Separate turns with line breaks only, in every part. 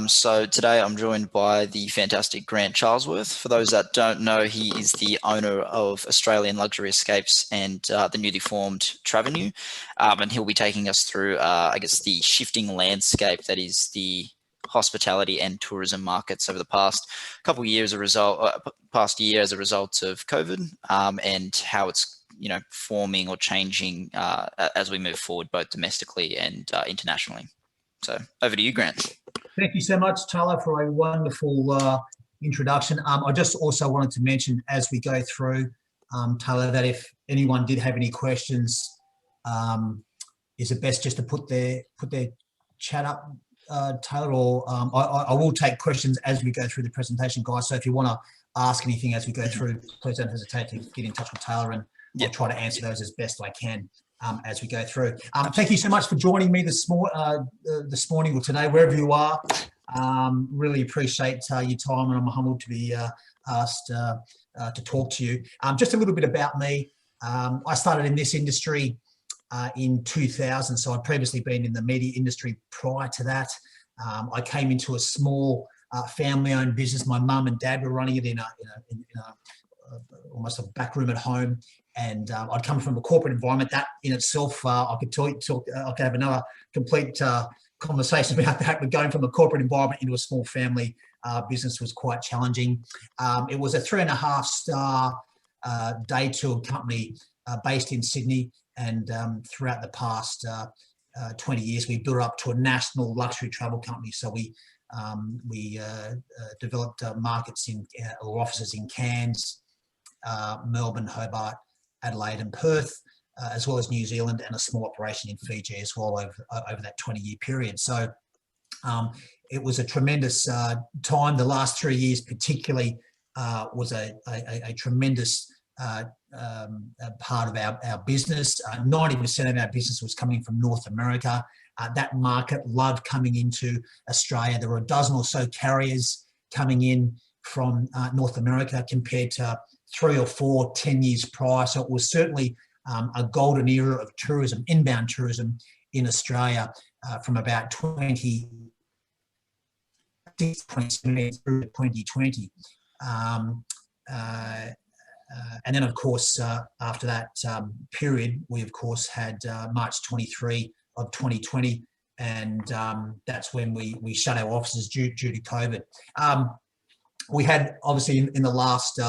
So today I'm joined by the fantastic Grant Charlesworth. For those that don't know, he is the owner of Australian Luxury Escapes and the newly formed Travenue. And he'll be taking us through, I guess, the shifting landscape that is the hospitality and tourism markets over the past couple of years, past year as a result of COVID, and how it's forming or changing as we move forward, both domestically and internationally. So over to you, Grant.
Thank you so much, Tyler, for a wonderful introduction. I just also wanted to mention as we go through, Tyler, that if anyone did have any questions, is it best just to put their chat up, Tyler, or I will take questions as we go through the presentation, guys. So if you want to ask anything as we go through, please don't hesitate to get in touch with Taylor, and I'll try to answer those as best I can as we go through. Thank you so much for joining me this morning or today, wherever you are. Really appreciate your time, and I'm humbled to be asked to talk to you. Just a little bit about me. I started in this industry in 2000, so I'd previously been in the media industry prior to that. I came into a small family-owned business. My mum and dad were running it in almost a back room at home, and I'd come from a corporate environment. That in itself, I could have another complete conversation about that, but going from a corporate environment into a small family business was quite challenging. It was a 3.5-star day tour company based in Sydney, and throughout the past 20 years, we built up to a national luxury travel company. So we developed markets or offices in Cairns, Melbourne, Hobart, Adelaide and Perth, as well as New Zealand, and a small operation in Fiji as well over that 20-year period. So it was a tremendous time. The last 3 years particularly was a tremendous part of our business. 90% of our business was coming from North America. That market loved coming into Australia. There were a dozen or so carriers coming in from North America compared to 3 or 4, 10 years prior. So it was certainly a golden era of tourism, inbound tourism in Australia from about 2017 through to 2020. And then, of course, after that period, we, of course, had March 23 of 2020, and that's when we shut our offices due to COVID. We had, obviously, in the last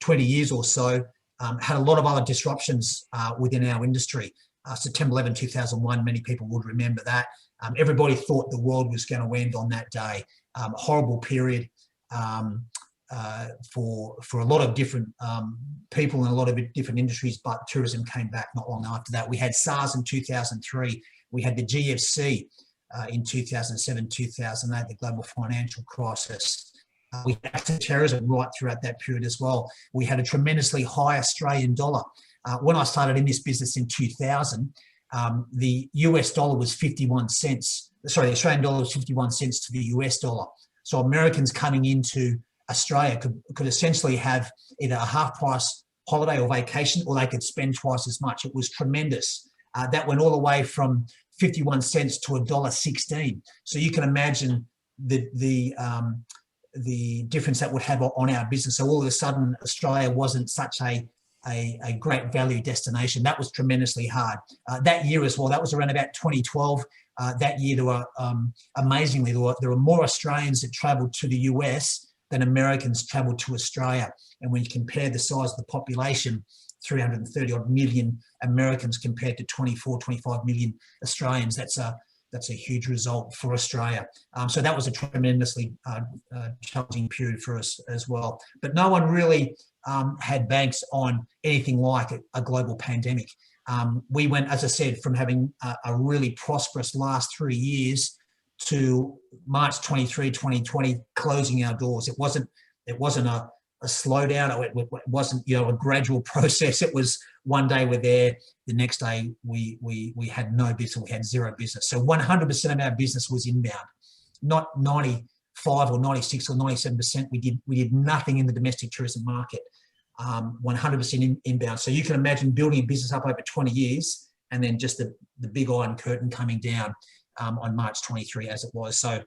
20 years or so, had a lot of other disruptions within our industry. September 11, 2001, many people would remember that. Everybody thought the world was going to end on that day. A horrible period for a lot of different people in a lot of different industries, but tourism came back not long after that. We had SARS in 2003. We had the GFC in 2007, 2008, the global financial crisis. We had terrorism right throughout that period as well. We had a tremendously high Australian dollar. When I started in this business in 2000, the US dollar was 51 cents. Sorry, the Australian dollar was 51 cents to the US dollar. So Americans coming into Australia could essentially have either a half-price holiday or vacation, or they could spend twice as much. It was tremendous. That went all the way from 51 cents to $1.16. So you can imagine the difference that would have on our business. So all of a sudden, Australia wasn't such a great value destination. That was tremendously hard. That year as well, that was around about 2012. That year, there were amazingly there were more Australians that travelled to the US than Americans travelled to Australia. And when you compare the size of the population, 330 odd million Americans compared to 24, 25 million Australians, that's a huge result for Australia. So that was a tremendously challenging period for us as well. But no one really had banks on anything like a global pandemic. We went, as I said, from having a really prosperous last 3 years to March 23, 2020, closing our doors. It wasn't a slowdown. It wasn't a gradual process. It was one day we're there, the next day we had no business, we had zero business. So 100% of our business was inbound, not 95 or 96 or 97%. We did nothing in the domestic tourism market. 100% inbound. So you can imagine building a business up over 20 years and then just the big iron curtain coming down on March 23 as it was. So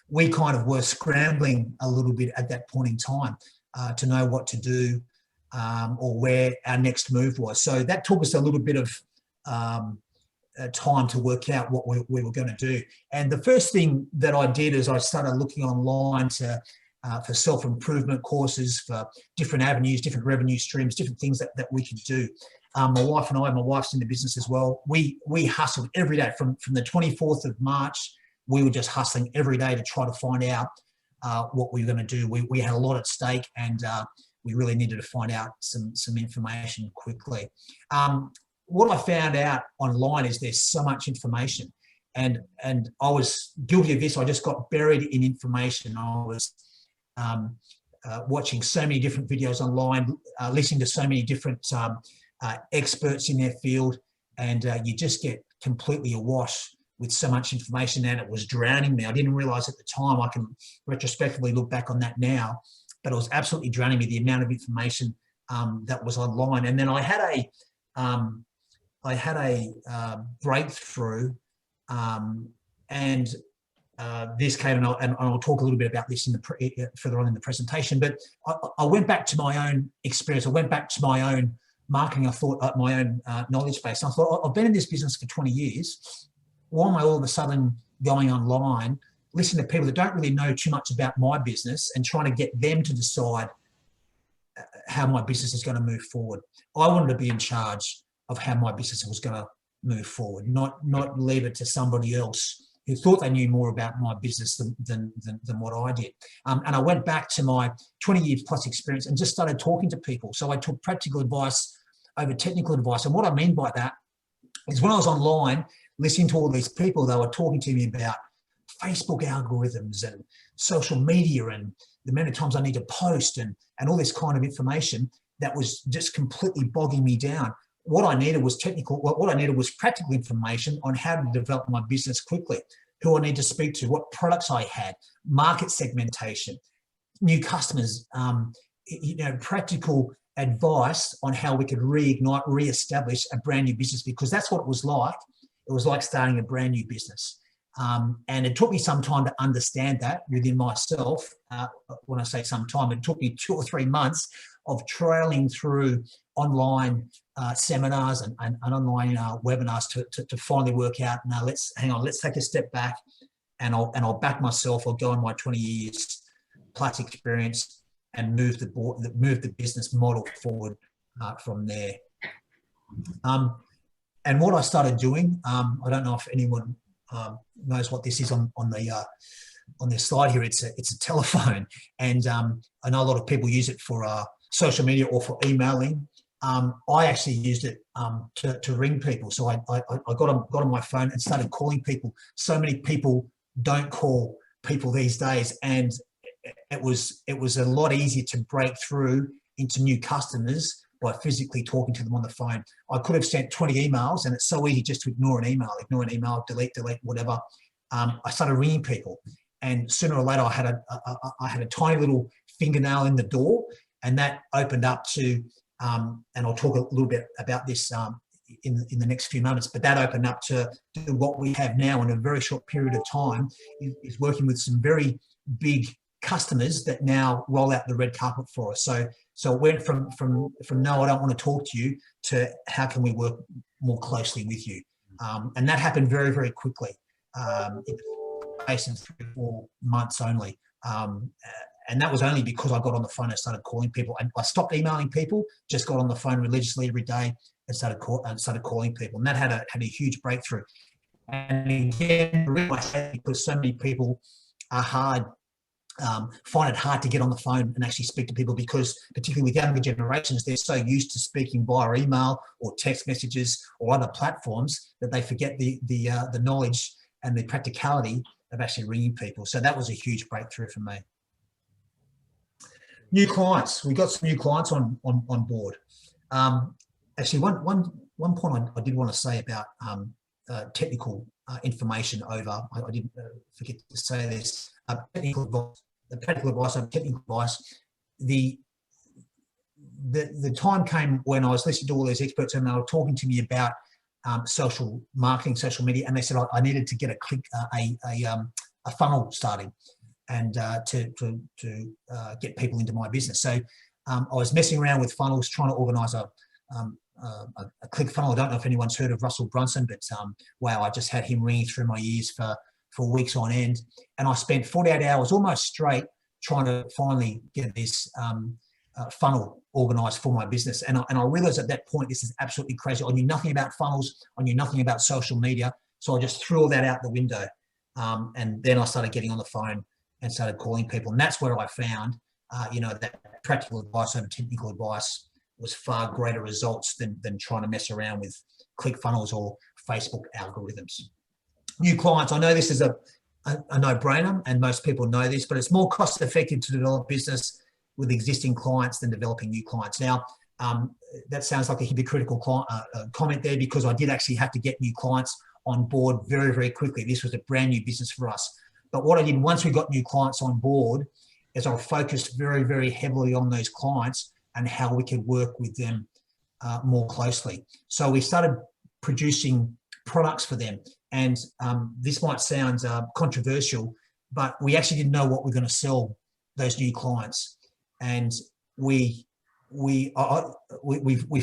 we kind of were scrambling a little bit at that point in time to know what to do or where our next move was. So that took us a little bit of time to work out what we were going to do. And the first thing that I did is I started looking online for self-improvement courses, for different avenues, different revenue streams, different things that we could do. My wife and I, my wife's in the business as well, we hustled every day. From the 24th of March, we were just hustling every day to try to find out what we were going to do. We had a lot at stake, and we really needed to find out some information quickly. What I found out online is there's so much information, and I was guilty of this. I just got buried in information. I was watching so many different videos online, listening to so many different experts in their field, and you just get completely awash with so much information, and it was drowning me. I didn't realize at the time. I can retrospectively look back on that now, but it was absolutely drowning me, the amount of information that was online. And then I had a breakthrough, and this came, and I'll talk a little bit about this further on in the presentation. But I went back to my own experience. I went back to my own marketing. I thought my own knowledge base. And I thought, I've been in this business for 20 years. Why am I all of a sudden going online, listening to people that don't really know too much about my business and trying to get them to decide how my business is going to move forward? I wanted to be in charge of how my business was going to move forward, not leave it to somebody else who thought they knew more about my business than what I did. And I went back to my 20 years plus experience and just started talking to people. So I took practical advice over technical advice. And what I mean by that is, when I was online listening to all these people, they were talking to me about Facebook algorithms and social media and the amount of times I need to post and all this kind of information that was just completely bogging me down. What I needed was what I needed was practical information on how to develop my business quickly, who I need to speak to, what products I had, market segmentation, new customers, practical advice on how we could reignite, reestablish a brand new business, because that's what it was like. It was like starting a brand new business. And it took me some time to understand that within myself. When I say some time, it took me 2 or 3 months of trailing through online seminars and online webinars to finally work out, now let's take a step back, and I'll back myself. I'll go on my 20 years plus experience and move the business model forward from there. And what I started doing, I don't know if anyone knows what this is on this slide here. It's a telephone, and I know a lot of people use it for social media or for emailing. I actually used it to ring people. So I got on my phone and started calling people. So many people don't call people these days, and it was a lot easier to break through into new customers by physically talking to them on the phone. I could have sent 20 emails, and it's so easy just to ignore an email, delete, whatever. I started ringing people, and sooner or later I had a tiny little fingernail in the door, and that opened up to, and I'll talk a little bit about this in the next few moments, but that opened up to what we have now in a very short period of time, is working with some very big customers that now roll out the red carpet for us. So it went from no, I don't want to talk to you, to how can we work more closely with you? And that happened very, very quickly, in 3 or 4 months only. And that was only because I got on the phone and started calling people. And I stopped emailing people, just got on the phone religiously every day and started calling people. And that had a huge breakthrough. And again, because so many people are find it hard to get on the phone and actually speak to people, because particularly with younger generations, they're so used to speaking via email or text messages or other platforms that they forget the knowledge and the practicality of actually ringing people. So that was a huge breakthrough for me. New clients. We got some new clients on board. Actually, one point I did want to say about technical information over. I didn't forget to say this. Technical advice. The practical advice over technical advice. The time came when I was listening to all these experts, and they were talking to me about social marketing, social media, and they said I needed to get a funnel starting, and to get people into my business. So I was messing around with funnels, trying to organise a click funnel. I don't know if anyone's heard of Russell Brunson, but wow, I just had him ringing through my ears for weeks on end, and I spent 48 hours almost straight trying to finally get this funnel organised for my business. And I realised at that point, this is absolutely crazy. I knew nothing about funnels. I knew nothing about social media. So I just threw all that out the window. And then I started getting on the phone and started calling people. And that's where I found, that practical advice over technical advice was far greater results than trying to mess around with ClickFunnels or Facebook algorithms. New clients, I know this is a no-brainer, and most people know this, but it's more cost-effective to develop business with existing clients than developing new clients. Now, that sounds like a hypocritical comment there, because I did actually have to get new clients on board very, very quickly. This was a brand new business for us. But what I did once we got new clients on board is I focused very, very heavily on those clients and how we could work with them more closely. So we started producing products for them. And this might sound controversial, but we actually didn't know what we're going to sell those new clients. And we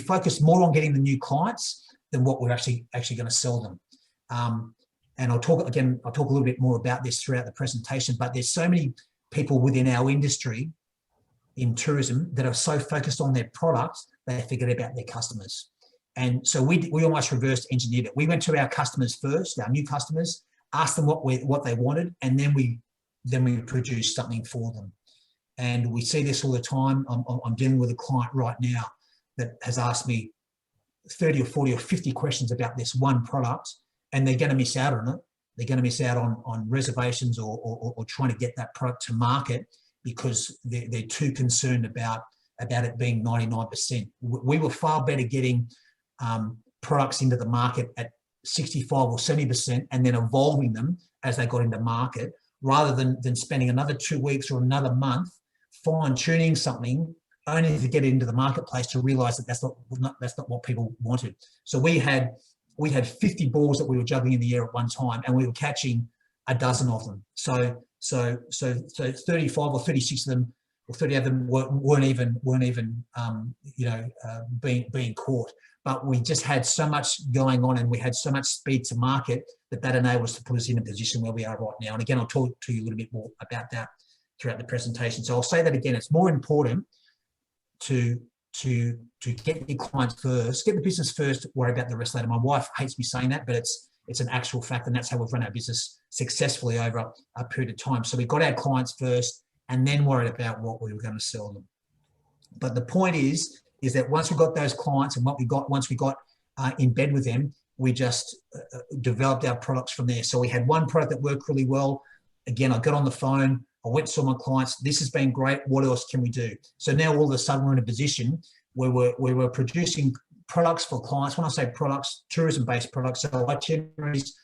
focused more on getting the new clients than what we're actually going to sell them. And I'll talk a little bit more about this throughout the presentation, but there's so many people within our industry in tourism that are so focused on their products, they forget about their customers. And so we almost reverse engineered it. We went to our customers first, our new customers, asked them what they wanted, and then we produced something for them. And we see this all the time. I'm dealing with a client right now that has asked me 30 or 40 or 50 questions about this one product, and they're going to miss out on it. They're going to miss out on reservations or trying to get that product to market because they're too concerned about it being 99%. We were far better getting products into the market at 65 or 70% and then evolving them as they got into market, rather than spending another 2 weeks or another month fine-tuning something only to get it into the marketplace to realize that that's not what people wanted. So we had 50 balls that we were juggling in the air at one time, and we were catching a dozen of them. So 35 or 36 of them, or 30 of them weren't even being caught. But we just had so much going on, and we had so much speed to market that enabled us to put us in a position where we are right now. And again, I'll talk to you a little bit more about that throughout the presentation. So I'll say that again, it's more important to get your clients first, get the business first, worry about the rest later. My wife hates me saying that, but it's an actual fact, and that's how we've run our business successfully over a period of time. So we got our clients first and then worried about what we were going to sell them. But the point is that once we got those clients and once we got in bed with them, we just developed our products from there. So we had one product that worked really well. Again, I got on the phone, I went and saw my clients. This has been great. What else can we do? So now all of a sudden we're in a position where we were producing products for clients. When I say products, tourism-based products, so itineraries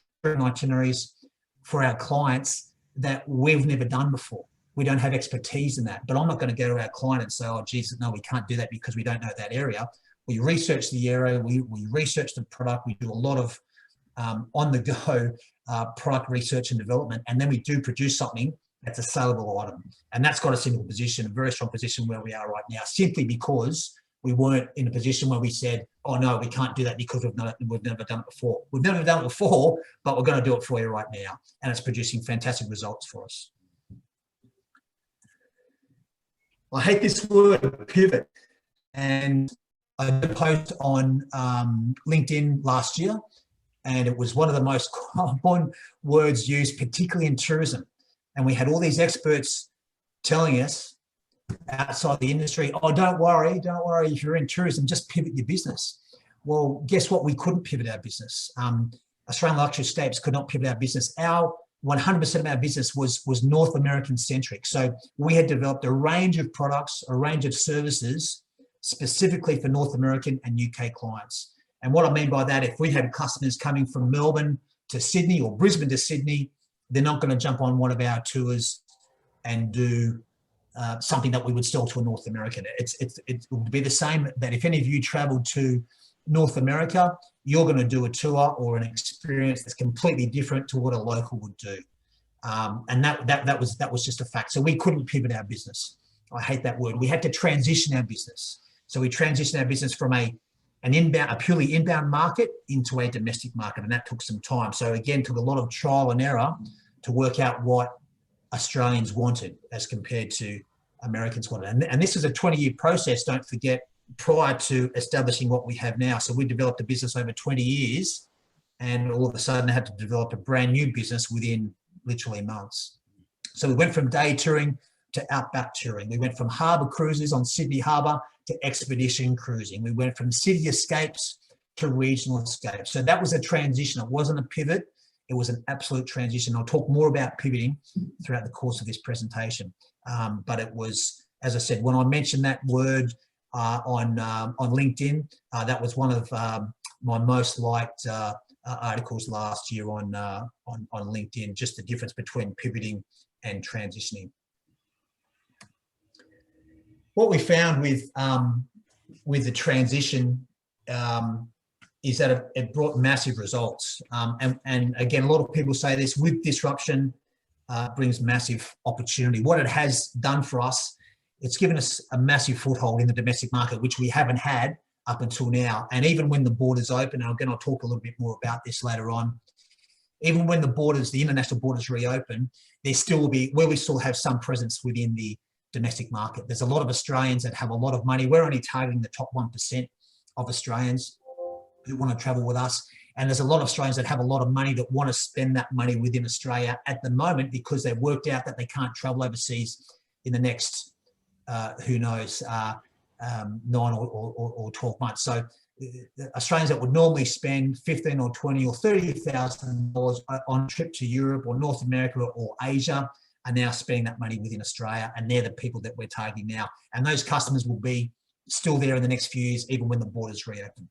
for our clients that we've never done before. We don't have expertise in that. But I'm not going to go to our client and say, oh, geez, no, we can't do that because we don't know that area. We research the area, we research the product, we do a lot of on-the-go product research and development, and then we do produce something that's a saleable item. And that's got us into a very strong position where we are right now, simply because we weren't in a position where we said, oh, no, we can't do that because we've never done it before. We've never done it before, but we're going to do it for you right now. And it's producing fantastic results for us. I hate this word, pivot. And I did a post on LinkedIn last year, and it was one of the most common words used, particularly in tourism. And we had all these experts telling us outside the industry, oh, don't worry, if you're in tourism, just pivot your business. Well, guess what? We couldn't pivot our business. Australian Luxury Escapes could not pivot our business. 100% of our business was North American centric. So we had developed a range of products, a range of services specifically for North American and UK clients. And what I mean by that, if we had customers coming from Melbourne to Sydney or Brisbane to Sydney, they're not going to jump on one of our tours and do something that we would sell to a North American. It would be the same that if any of you traveled to North America, you're going to do a tour or an experience that's completely different to what a local would do. And that was just a fact. So we couldn't pivot our business. I hate that word. We had to transition our business. So we transitioned our business from a purely inbound market into a domestic market, and that took some time. So again, took a lot of trial and error to work out what Australians wanted as compared to Americans wanted. And this is a 20-year process, don't forget, prior to establishing what we have now. So we developed a business over 20 years, and all of a sudden had to develop a brand new business within literally months. So we went from day touring to outback touring. We went from harbour cruises on Sydney Harbour to expedition cruising. We went from city escapes to regional escapes. So that was a transition. It wasn't a pivot. It was an absolute transition. I'll talk more about pivoting throughout the course of this presentation. But it was, as I said, when I mentioned that word on LinkedIn, that was one of my most liked articles last year on LinkedIn, just the difference between pivoting and transitioning. What we found with the transition is that it brought massive results. And again, a lot of people say this, with disruption brings massive opportunity. What it has done for us, it's given us a massive foothold in the domestic market, which we haven't had up until now. And even when the borders open, and again, I'll talk a little bit more about this later on, even when the international borders reopen, there still will be, where we still have some presence within the domestic market. There's a lot of Australians that have a lot of money. We're only targeting the top 1% of Australians who want to travel with us. And there's a lot of Australians that have a lot of money that want to spend that money within Australia at the moment because they've worked out that they can't travel overseas in the next, who knows, 9 or 12 months. So Australians that would normally spend $15,000 or $20,000 or $30,000 on a trip to Europe or North America or Asia are now spending that money within Australia, and they're the people that we're targeting now. And those customers will be still there in the next few years, even when the borders reopen.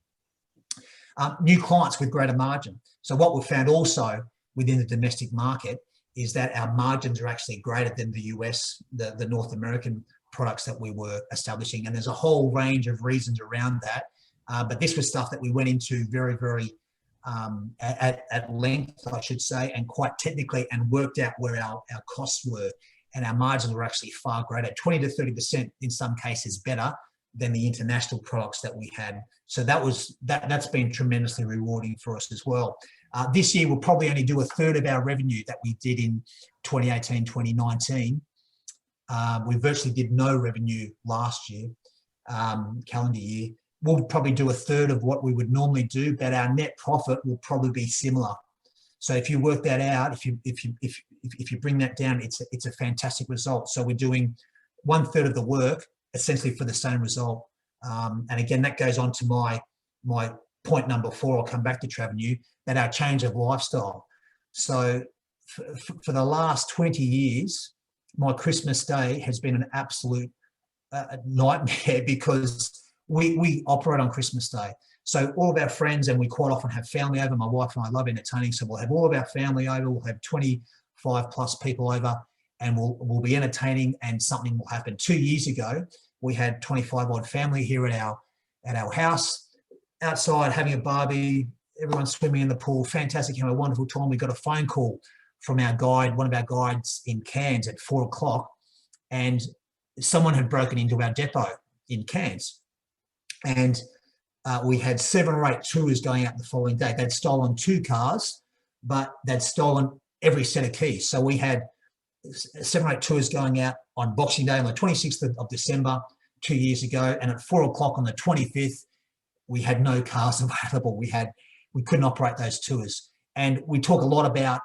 New clients with greater margin. So what we've found also within the domestic market is that our margins are actually greater than the US, the North American products that we were establishing. And there's a whole range of reasons around that. But this was stuff that we went into very, very at length, I should say, and quite technically, and worked out where our costs were. And our margins were actually far greater, 20 to 30% in some cases better than the international products that we had. So that's been tremendously rewarding for us as well. This year, we'll probably only do a third of our revenue that we did in 2018, 2019. We virtually did no revenue last year, calendar year. We'll probably do a third of what we would normally do, but our net profit will probably be similar. So if you work that out, if you bring that down, it's a fantastic result. So we're doing 1/3 of the work essentially for the same result. And again, that goes on to my point number 4. I'll come back to Travenue, that our change of lifestyle. So for the last 20 years, my Christmas Day has been an absolute nightmare because we operate on Christmas Day. So all of our friends, and we quite often have family over. My wife and I love entertaining, so we'll have all of our family over. We'll have 25 plus people over, and we'll be entertaining, and something will happen. 2 years ago, we had 25 odd family here at our house, outside having a barbie, everyone swimming in the pool, fantastic, having a wonderful time. We got a phone call from our guide, one of our guides in Cairns at 4 o'clock, and someone had broken into our depot in Cairns. And we had 7 or 8 tours going out the following day. They'd stolen 2 cars, but they'd stolen every set of keys. So we had 7 or 8 tours going out on Boxing Day on the 26th of December 2 years ago. And at 4 o'clock on the 25th, we had no cars available. We couldn't operate those tours. And we talk a lot about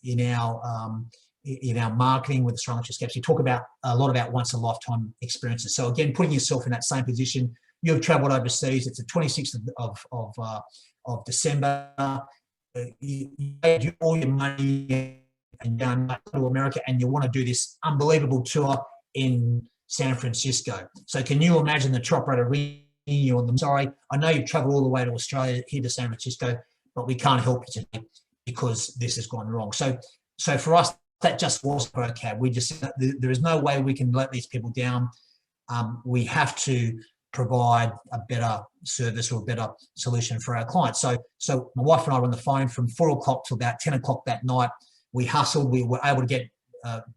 in our marketing with Australian Escapes, we talk a lot about once in a lifetime experiences. So again, putting yourself in that same position, you've travelled overseas. It's the 26th of December. You paid all your money and gone to America, and you want to do this unbelievable tour in San Francisco. So can you imagine the top operator ringing you on the, sorry, I know you've travelled all the way to Australia here to San Francisco, but we can't help you today because this has gone wrong. So for us, that just wasn't okay. There is no way we can let these people down. We have to provide a better service or a better solution for our clients. So my wife and I were on the phone from 4 o'clock to about 10 o'clock that night We hustled. We were able to get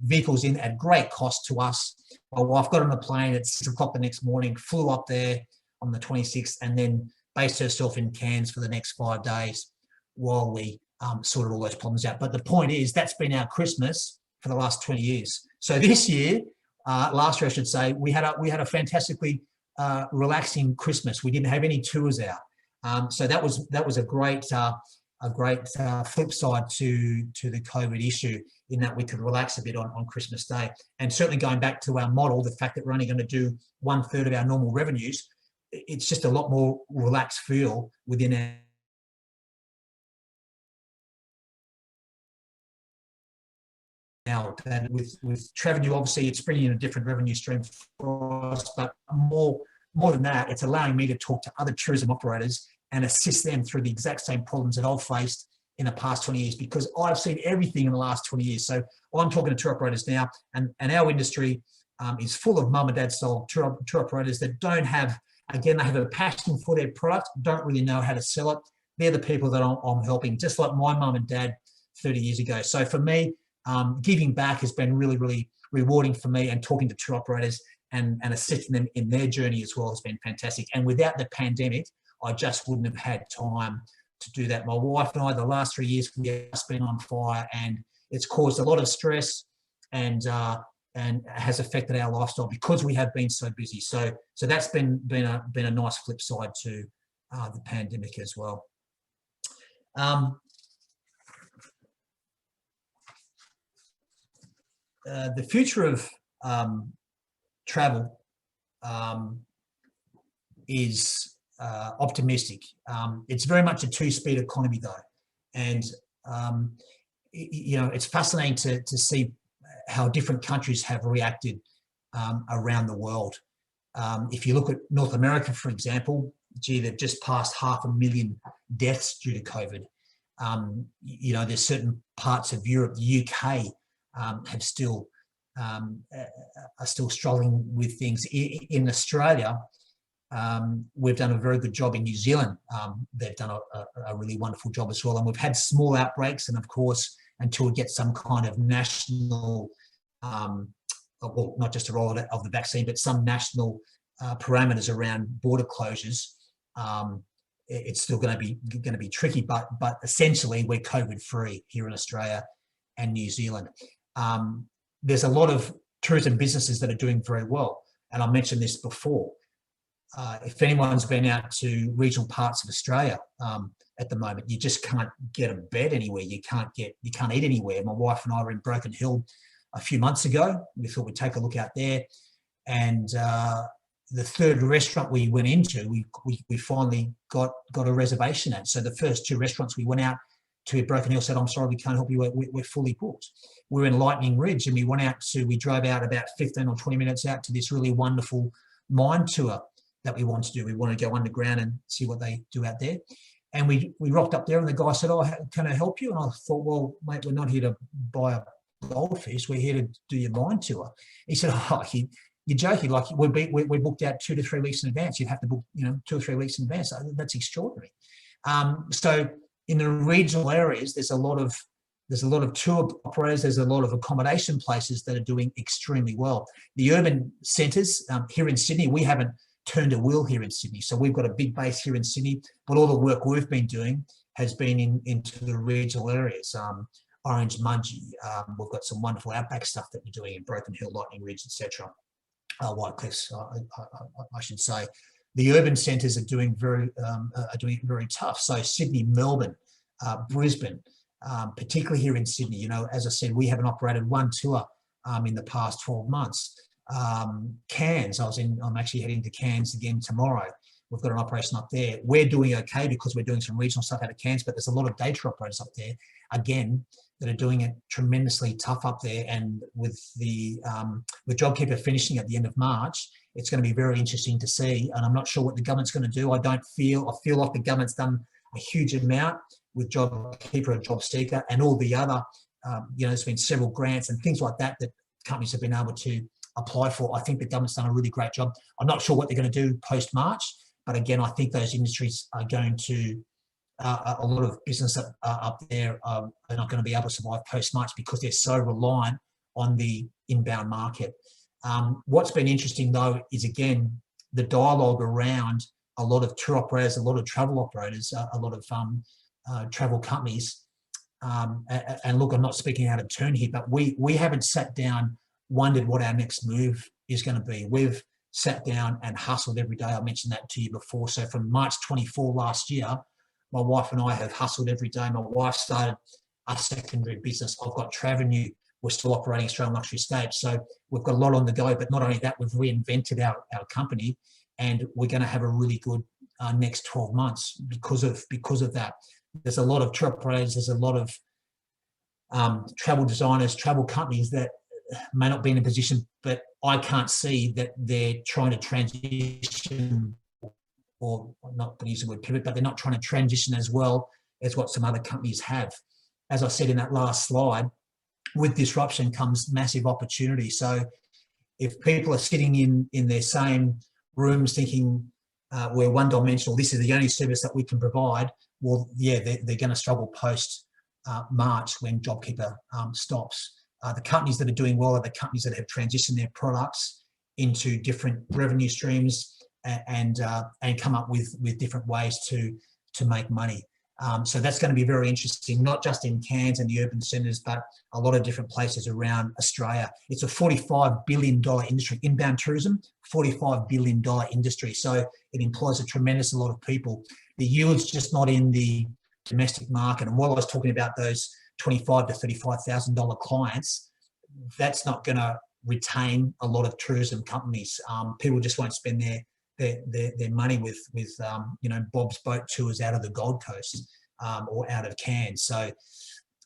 vehicles in at great cost to us. My wife got on a plane at 6 o'clock the next morning, flew up there on the 26th, and then based herself in Cairns for the next 5 days while we sorted all those problems out. But the point is, that's been our Christmas for the last 20 years. So this year, last year I should say, we had a fantastically relaxing Christmas. We didn't have any tours out, so that was a great flip side to the COVID issue, in that we could relax a bit on Christmas Day. And certainly going back to our model, the fact that we're only going to do 1/3 of our normal revenues, it's just a lot more relaxed feel within our now. And with Travenue, obviously it's bringing in a different revenue stream for us, but more than that, it's allowing me to talk to other tourism operators and assist them through the exact same problems that I've faced in the past 20 years, because I've seen everything in the last 20 years. So I'm talking to tour operators now, and our industry is full of mum and dad style tour operators that don't have, again, they have a passion for their product, don't really know how to sell it. They're the people that I'm helping, just like my mum and dad 30 years ago. So for me, giving back has been really, really rewarding for me, and talking to tour operators and assisting them in their journey as well has been fantastic. And without the pandemic, I just wouldn't have had time to do that. My wife and I, the last 3 years, we've just been on fire, and it's caused a lot of stress and has affected our lifestyle because we have been so busy. So that's been a nice flip side to the pandemic as well. The future of travel is optimistic. It's very much a two-speed economy though, and it's fascinating to see how different countries have reacted around the world. If you look at North America, for example, they've just passed 500,000 deaths due to COVID. There's certain parts of Europe, the UK, are still struggling with things. In Australia, we've done a very good job. In New Zealand, they've done a really wonderful job as well. And we've had small outbreaks, and of course, until we get some kind of national, well, not just a roll of the vaccine, but some national parameters around border closures, it's still going to be tricky. But essentially, we're COVID free here in Australia and New Zealand. There's a lot of tourism businesses that are doing very well, and I mentioned this before. If anyone's been out to regional parts of Australia at the moment, you just can't get a bed anywhere. You can't eat anywhere. My wife and I were in Broken Hill a few months ago. We thought we'd take a look out there, and the third restaurant we went into, we finally got a reservation at. So the first two restaurants we went out to Broken Hill said, "I'm sorry, we can't help you. We're fully booked." We're in Lightning Ridge, and we drove out about 15 or 20 minutes out to this really wonderful mine tour that we want to do. We want to go underground and see what they do out there. And we rocked up there, and the guy said, "Oh, can I help you?" And I thought, "Well, mate, we're not here to buy a goldfish. We're here to do your mine tour." He said, "Oh, you're joking. Like, we're booked out 2 to 3 weeks in advance. You'd have to book, 2 or 3 weeks in advance." That's extraordinary. So in the regional areas, there's a lot of tour operators, there's a lot of accommodation places that are doing extremely well. The urban centres here in Sydney, we haven't turned a wheel here in Sydney. So we've got a big base here in Sydney, but all the work we've been doing has been into the regional areas. Orange, Mudgee, we've got some wonderful outback stuff that we're doing in Broken Hill, Lightning Ridge, etc. White Cliffs, I should say. The urban centres are doing it very tough. So Sydney, Melbourne, Brisbane, particularly here in Sydney. As I said, we haven't operated one tour in the past 12 months. Cairns, I'm actually heading to Cairns again tomorrow. We've got an operation up there. We're doing okay because we're doing some regional stuff out of Cairns, but there's a lot of data operators up there, again, that are doing it tremendously tough up there. And with JobKeeper finishing at the end of March, it's going to be very interesting to see. And I'm not sure what the government's going to do. I feel like the government's done a huge amount with JobKeeper and JobSeeker and all the other, there's been several grants and things like that companies have been able to apply for. I think the government's done a really great job. I'm not sure what they're going to do post-March, but again, I think those industries are going to a lot of business up there are not going to be able to survive post-March because they're so reliant on the inbound market. What's been interesting, though, is, again, the dialogue around a lot of tour operators, a lot of travel operators, a lot of travel companies. And look, I'm not speaking out of turn here, but we haven't sat down, wondered what our next move is going to be. We've sat down and hustled every day. I mentioned that to you before. So from March 24 last year, my wife and I have hustled every day. My wife started a secondary business. I've got Travenue. We're still operating Australian Luxury Escapes. So we've got a lot on the go, but not only that, we've reinvented our company, and we're going to have a really good next 12 months because of that. There's a lot of tour operators, there's a lot of travel designers, travel companies that may not be in a position, but I can't see that they're trying to transition, or not going to use the word pivot, but they're not trying to transition as well as what some other companies have. As I said in that last slide, with disruption comes massive opportunity. So if people are sitting in their same rooms thinking we're one-dimensional, this is the only service that we can provide, well, yeah, they're going to struggle post-March when JobKeeper stops. The companies that are doing well are the companies that have transitioned their products into different revenue streams and come up with different ways to make money. So that's going to be very interesting, not just in Cairns and the urban centres, but a lot of different places around Australia. It's a $45 billion industry, inbound tourism, $45 billion industry. So it employs a tremendous lot of people. The yield's just not in the domestic market. And while I was talking about those $25,000 to $35,000 clients, that's not going to retain a lot of tourism companies. People just won't spend their money with Bob's Boat Tours out of the Gold Coast or out of Cairns. So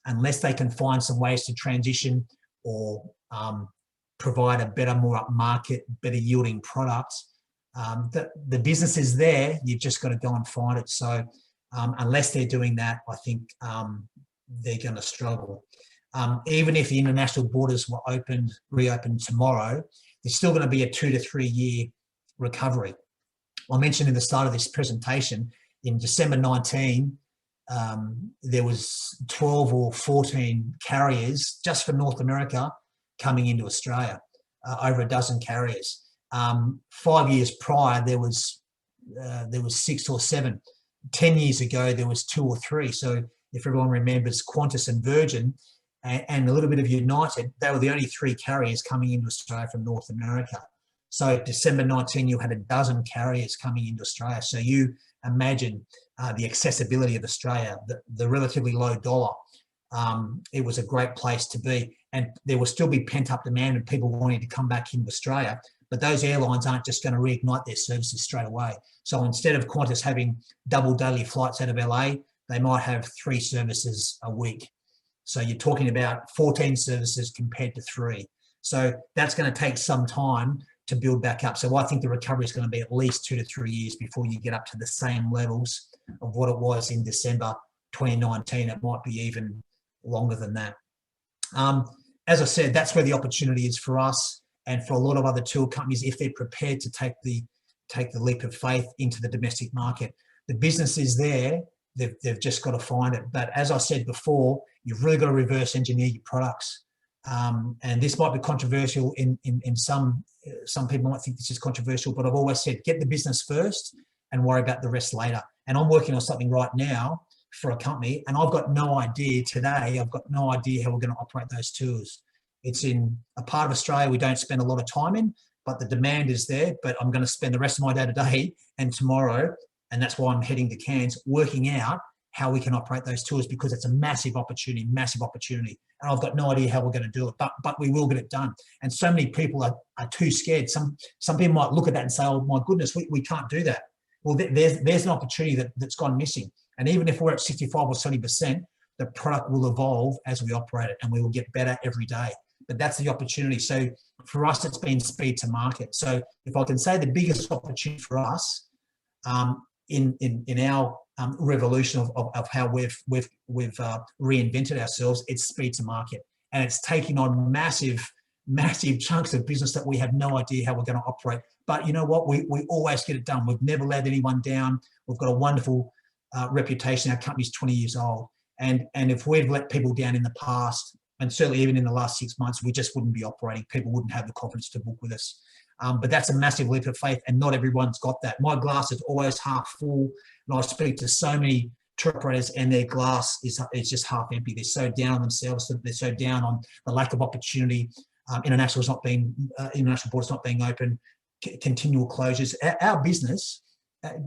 unless they can find some ways to transition or provide a better, more upmarket, better yielding product, the business is there. You've just got to go and find it. So unless they're doing that, I think they're going to struggle. Even if the international borders were reopened tomorrow, there's still going to be a 2 to 3 year recovery. I mentioned in the start of this presentation, in December 19, there was 12 or 14 carriers just for North America coming into Australia, over a dozen carriers. 5 years prior, there was 6 or 7. 10 years ago, there was 2 or 3. So if everyone remembers Qantas and Virgin and a little bit of United, they were the only 3 carriers coming into Australia from North America. So December 19, you had a dozen carriers coming into Australia. So you imagine the accessibility of Australia, the relatively low dollar. It was a great place to be. And there will still be pent-up demand and people wanting to come back into Australia. But those airlines aren't just going to reignite their services straight away. So instead of Qantas having double daily flights out of LA, they might have 3 services a week. So you're talking about 14 services compared to 3. So that's going to take some time to build back up. So I think the recovery is going to be at least 2 to 3 years before you get up to the same levels of what it was in December 2019. It might be even longer than that. As I said, that's where the opportunity is for us and for a lot of other tour companies if they're prepared to take the leap of faith into the domestic market. The business is there. They've just got to find it. But as I said before, you've really got to reverse engineer your products. And this might be controversial in some people might think this is controversial, but I've always said, get the business first and worry about the rest later. And I'm working on something right now for a company, and I've got no idea today, I've got no idea how we're going to operate those tours. It's in a part of Australia we don't spend a lot of time in, but the demand is there. But I'm going to spend the rest of my day today and tomorrow, and that's why I'm heading to Cairns, working out how we can operate those tours, because it's a massive opportunity. And I've got no idea how we're going to do it, but we will get it done. And so many people are too scared. Some people might look at that and say, oh my goodness, we can't do that. Well, there's an opportunity that's gone missing. And even if we're at 65 or 70%, the product will evolve as we operate it and we will get better every day. But that's the opportunity. So for us, it's been speed to market. So if I can say the biggest opportunity for us in our revolution of how we've reinvented ourselves, it's speed to market, and it's taking on massive chunks of business that we have no idea how we're going to operate. But you know what? We always get it done. We've never let anyone down. We've got a wonderful reputation. Our company's 20 years old. And if we've let people down in the past, and certainly even in the last 6 months, we just wouldn't be operating. People wouldn't have the confidence to book with us. But that's a massive leap of faith, and not everyone's got that. My glass is always half full, and I speak to so many tour operators, and their glass is just half empty. They're so down on themselves, they're so down on the lack of opportunity. International borders not being open, continual closures. Our business,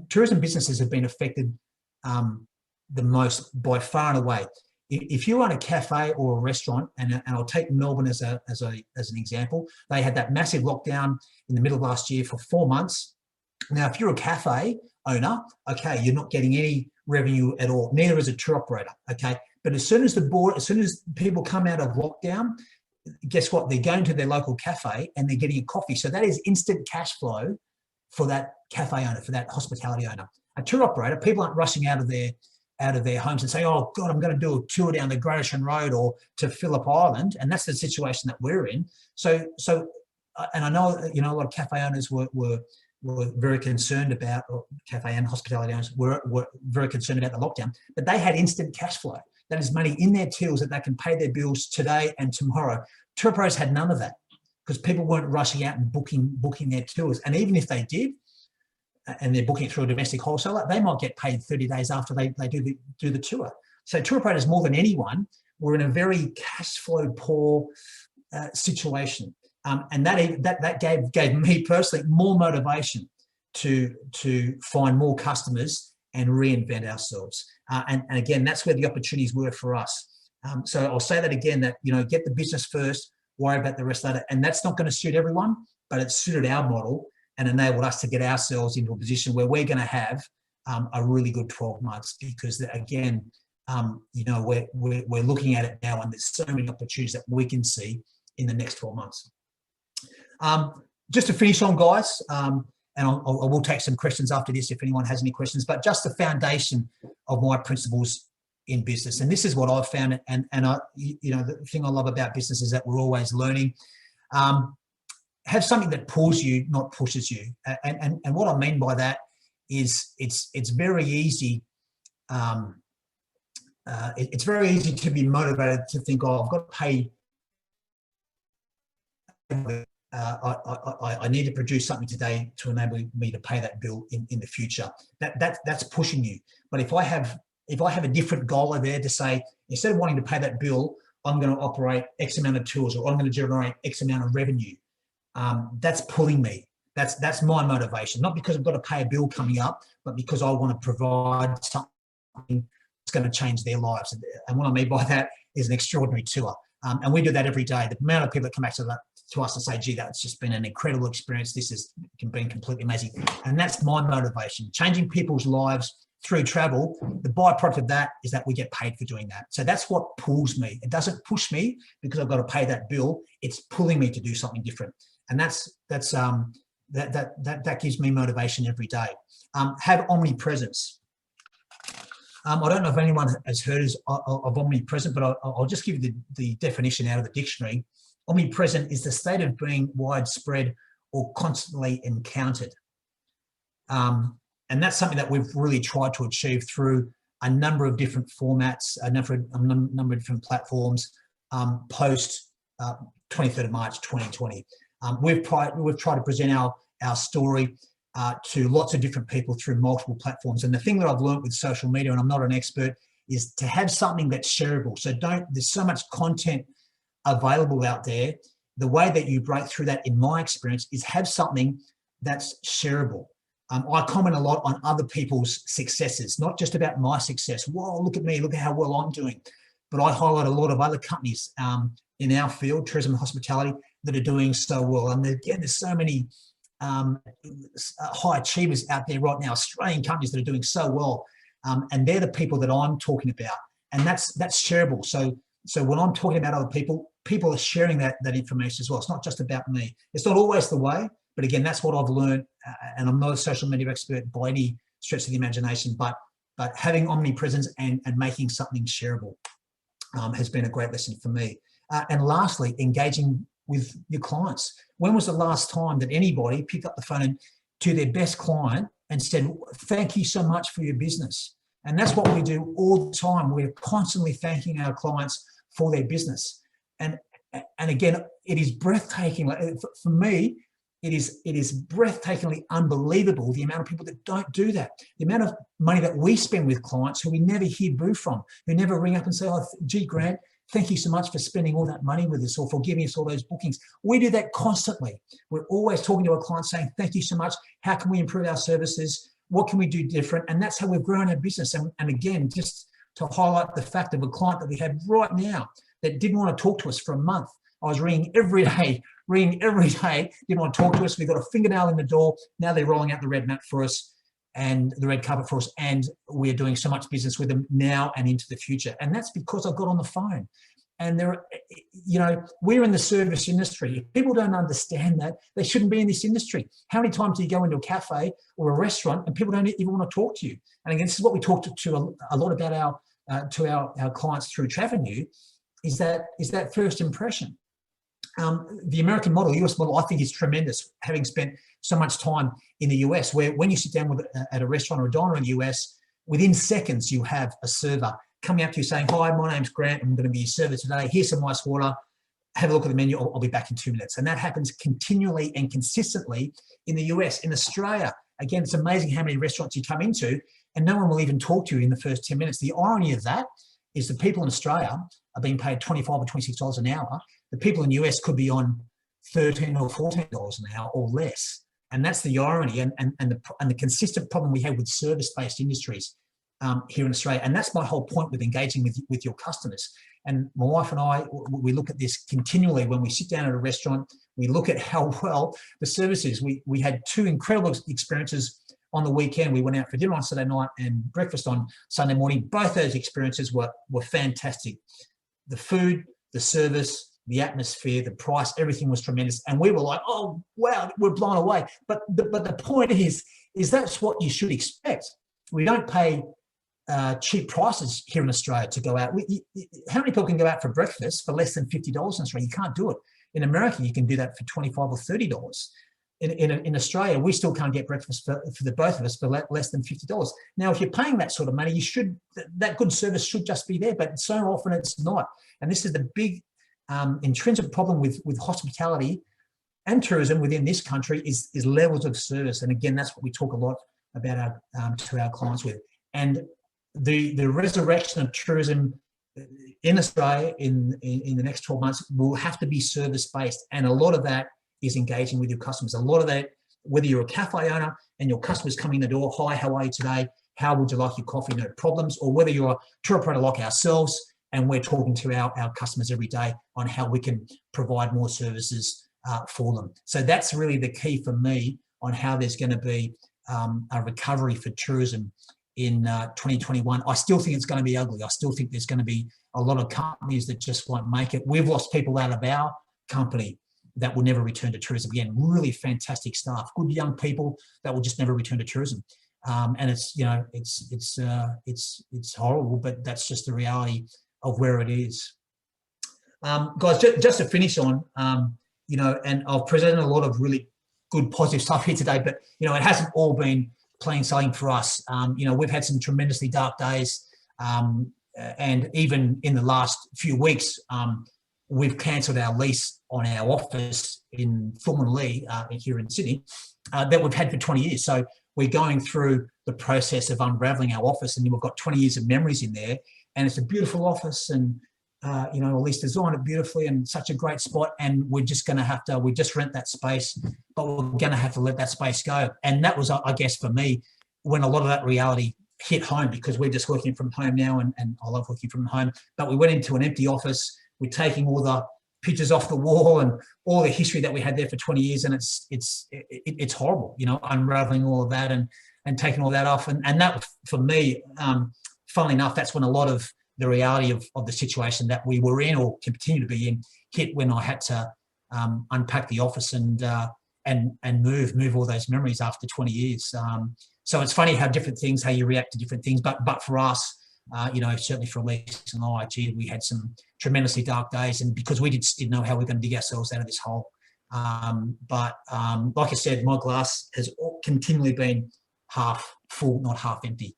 tourism businesses have been affected the most by far and away. If you run a cafe or a restaurant, and I'll take Melbourne as an example, they had that massive lockdown in the middle of last year for 4 months. Now, if you're a cafe owner, okay, you're not getting any revenue at all. Neither is a tour operator, okay. But as soon as people come out of lockdown, guess what? They're going to their local cafe and they're getting a coffee. So that is instant cash flow for that cafe owner, for that hospitality owner. A tour operator, people aren't rushing out of their homes and say, oh God, I'm going to do a tour down the Great Ocean Road or to Phillip Island. And that's the situation that we're in. So, and I know, a lot of cafe owners were very concerned about, or cafe and hospitality owners were very concerned about the lockdown, but they had instant cash flow. That is money in their tills that they can pay their bills today and tomorrow. Tour operators had none of that because people weren't rushing out and booking their tours. And even if they did, and they're booking it through a domestic wholesaler, they might get paid 30 days after they do the tour. So tour operators, more than anyone, were in a very cash flow poor situation. And that gave me personally more motivation to find more customers and reinvent ourselves. And again, that's where the opportunities were for us. So I'll say that again, that, get the business first, worry about the rest later. And that's not going to suit everyone, but it suited our model and enabled us to get ourselves into a position where we're going to have a really good 12 months because, again, we're looking at it now and there's so many opportunities that we can see in the next 12 months. Just to finish on, guys, and I will take some questions after this if anyone has any questions, but just the foundation of my principles in business. And this is what I've found. And the thing I love about business is that we're always learning. Have something that pulls you, not pushes you. And what I mean by that is it's very easy. It's very easy to be motivated to think, oh, I've got to pay. I need to produce something today to enable me to pay that bill in the future. That's pushing you. But if I have a different goal there to say, instead of wanting to pay that bill, I'm going to operate X amount of tours, or I'm going to generate X amount of revenue. That's pulling me. That's my motivation. Not because I've got to pay a bill coming up, but because I want to provide something that's going to change their lives. And what I mean by that is an extraordinary tour. And we do that every day. The amount of people that come back to us and say, gee, that's just been an incredible experience. This has been completely amazing. And that's my motivation. Changing people's lives through travel, the byproduct of that is that we get paid for doing that. So that's what pulls me. It doesn't push me because I've got to pay that bill. It's pulling me to do something different. And that gives me motivation every day. Have omnipresence. I don't know if anyone has heard of omnipresent, but I'll just give you the definition out of the dictionary. Omnipresent is the state of being widespread or constantly encountered. And that's something that we've really tried to achieve through a number of different formats, a number of different platforms, post 23rd of March 2020. We've tried to present our story to lots of different people through multiple platforms. And the thing that I've learned with social media, and I'm not an expert, is to have something that's shareable. So there's so much content available out there. The way that you break through that, in my experience, is have something that's shareable. I comment a lot on other people's successes, not just about my success. Whoa, look at me, look at how well I'm doing. But I highlight a lot of other companies in our field, tourism and hospitality, that are doing so well. And again, there's so many high achievers out there right now, Australian companies that are doing so well. And they're the people that I'm talking about. And that's shareable. So when I'm talking about other people, people are sharing that information as well. It's not just about me. It's not always the way, but again, that's what I've learned. And I'm not a social media expert by any stretch of the imagination, but having omnipresence and making something shareable has been a great lesson for me. And lastly, engaging with your clients. When was the last time that anybody picked up the phone to their best client and said, thank you so much for your business? And that's what we do all the time. We're constantly thanking our clients for their business. And again, it is breathtaking. For me, it is breathtakingly unbelievable the amount of people that don't do that. The amount of money that we spend with clients who we never hear boo from, who never ring up and say, oh, gee, Grant, thank you so much for spending all that money with us or for giving us all those bookings. We do that constantly. We're always talking to our clients saying, thank you so much. How can we improve our services? What can we do different? And that's how we've grown our business. And again, just to highlight the fact of a client that we have right now that didn't want to talk to us for a month. I was ringing every day, didn't want to talk to us. We got a fingernail in the door. Now they're rolling out the red mat for us and the red carpet for us. And we're doing so much business with them now and into the future. And that's because I got on the phone. And we're in the service industry. If people don't understand that, they shouldn't be in this industry. How many times do you go into a cafe or a restaurant and people don't even want to talk to you? And again, this is what we talk to a lot about our clients through Travenue, is that first impression. The American model, US model, I think is tremendous, having spent so much time in the US, where when you sit down at a restaurant or a diner in the US, within seconds you have a server coming up to you saying, hi, my name's Grant, I'm going to be your server today. Here's some ice water. Have a look at the menu. I'll be back in 2 minutes. And that happens continually and consistently in the US. In Australia, again, it's amazing how many restaurants you come into and no one will even talk to you in the first 10 minutes. The irony of that is the people in Australia are being paid $25 or $26 an hour. The people in the US could be on $13 or $14 an hour or less. And that's the irony and the consistent problem we have with service-based industries here in Australia. And that's my whole point with engaging with your customers. And my wife and I, we look at this continually when we sit down at a restaurant. We look at how well the service is. We had 2 incredible experiences on the weekend. We went out for dinner on Saturday night and breakfast on Sunday morning. Both those experiences were fantastic. The food, the service, the atmosphere, the price, everything was tremendous. And we were like, oh, wow, we're blown away. But the point is that's what you should expect. We don't pay cheap prices here in Australia to go out. How many people can go out for breakfast for less than $50 in Australia? You can't do it. In America, you can do that for $25 or $30. In Australia, we still can't get breakfast for the both of us for less than $50. Now, if you're paying that sort of money, that good service should just be there, but so often it's not. And this is the big intrinsic problem with hospitality and tourism within this country is levels of service. And again, that's what we talk a lot about to our clients with. And the resurrection of tourism in Australia in the next 12 months will have to be service-based. And a lot of that is engaging with your customers. A lot of that, whether you're a cafe owner and your customers coming in the door, hi, how are you today? How would you like your coffee? No problems. Or whether you're a tour operator like ourselves and we're talking to our customers every day on how we can provide more services for them. So that's really the key for me on how there's going to be a recovery for tourism in 2021. I still think it's going to be ugly. I still think there's going to be a lot of companies that just won't make it. We've lost people out of our company that will never return to tourism. Again, really fantastic staff, good young people that will just never return to tourism. And it's horrible, but that's just the reality of where it is. Guys, just to finish on, and I've presented a lot of really good positive stuff here today, but it hasn't all been plain sailing for us. We've had some tremendously dark days, and even in the last few weeks, we've cancelled our lease on our office in Thornton Lee here in Sydney that we've had for 20 years. So we're going through the process of unravelling our office, and we've got 20 years of memories in there. And it's a beautiful office, and at least designed it beautifully and such a great spot. And we're just going to have to, we just rent that space, but we're going to have to let that space go. And that was, I guess, for me, when a lot of that reality hit home, because we're just working from home now, and I love working from home. But we went into an empty office. We're taking all the pictures off the wall and all the history that we had there for 20 years, and it's horrible, unraveling all of that and taking all that off. And that, for me, funnily enough, that's when a lot of the reality of the situation that we were in or continue to be in hit, when I had to unpack the office and move all those memories after 20 years. So it's funny how you react to different things. But for us, certainly for Elise and I, we had some tremendously dark days, and because we just didn't know how we're going to dig ourselves out of this hole. But like I said, my glass has continually been half full, not half empty.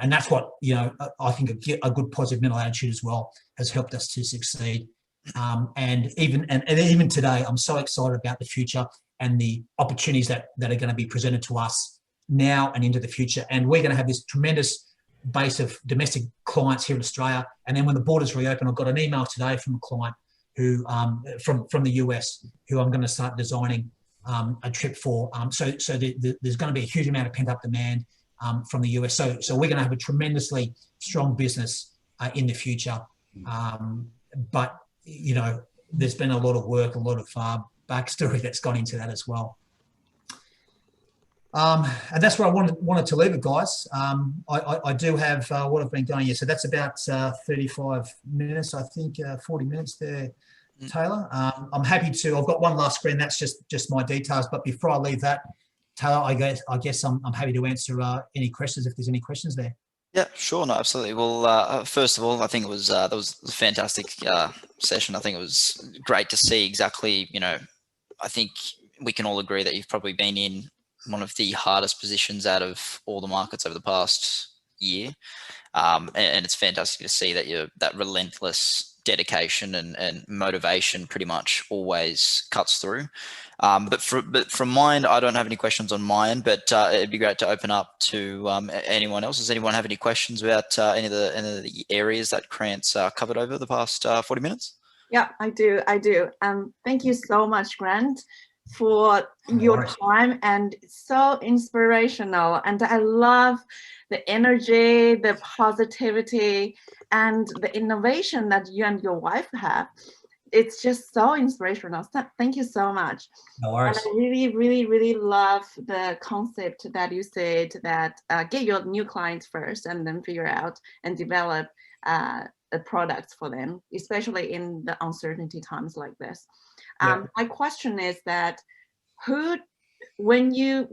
And that's what, you know, I think a good positive mental attitude as well has helped us to succeed. And even today, I'm so excited about the future and the opportunities that are going to be presented to us now and into the future. And we're going to have this tremendous base of domestic clients here in Australia. And then when the borders reopen, I've got an email today from a client who from the US who I'm going to start designing a trip for. So there's going to be a huge amount of pent-up demand from the US. So we're going to have a tremendously strong business in the future. But, you know, there's been a lot of work, a lot of backstory that's gone into that as well. And that's where I wanted to leave it, guys. I do have what I've been going here. So that's about 35 minutes, I think, 40 minutes there, Taylor. I'm happy to, I've got one last screen. That's just my details. But before I leave that, Taylor, I guess I'm happy to answer any questions if there's any questions there.
Yeah, sure. No, absolutely. Well, first of all, I think it was that was a fantastic session. I think it was great to see exactly, you know, I think we can all agree that you've probably been in one of the hardest positions out of all the markets over the past year. And it's fantastic to see that that relentless dedication and motivation pretty much always cuts through. But from mine, I don't have any questions on mine, but it'd be great to open up to anyone else. Does anyone have any questions about any of the areas that Grant's covered over the past 40 minutes?
Yeah, I do. Thank you so much, Grant, for your time, and so inspirational. And I love the energy, the positivity, and the innovation that you and your wife have. It's just so inspirational. Thank you so much.
No worries.
And I really, really, really love the concept that you said, that get your new clients first and then figure out and develop the products for them, especially in the uncertainty times like this.
Yeah.
My question is that when you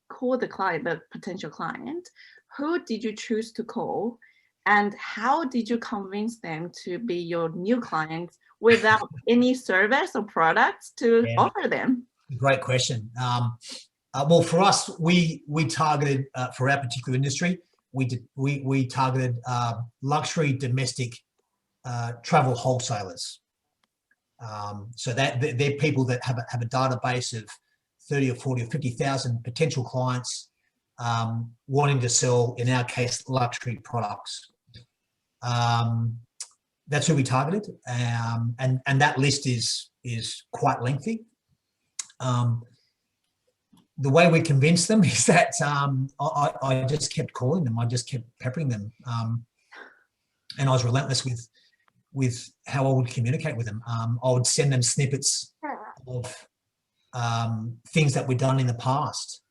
call the client, the potential client, who did you choose to call, and how did you convince them to be your new clients without any service or products to offer them?
Great question. Well, for us, we targeted for our particular industry. We targeted luxury domestic travel wholesalers. So that they're people that have a database of 30 or 40 or 50,000 potential clients wanting to sell, in our case, luxury products. That's who we targeted, and that list is quite lengthy. The way we convinced them is that I just kept calling them. I just kept peppering them, and I was relentless with how I would communicate with them. I would send them snippets of things that we'd done in the past.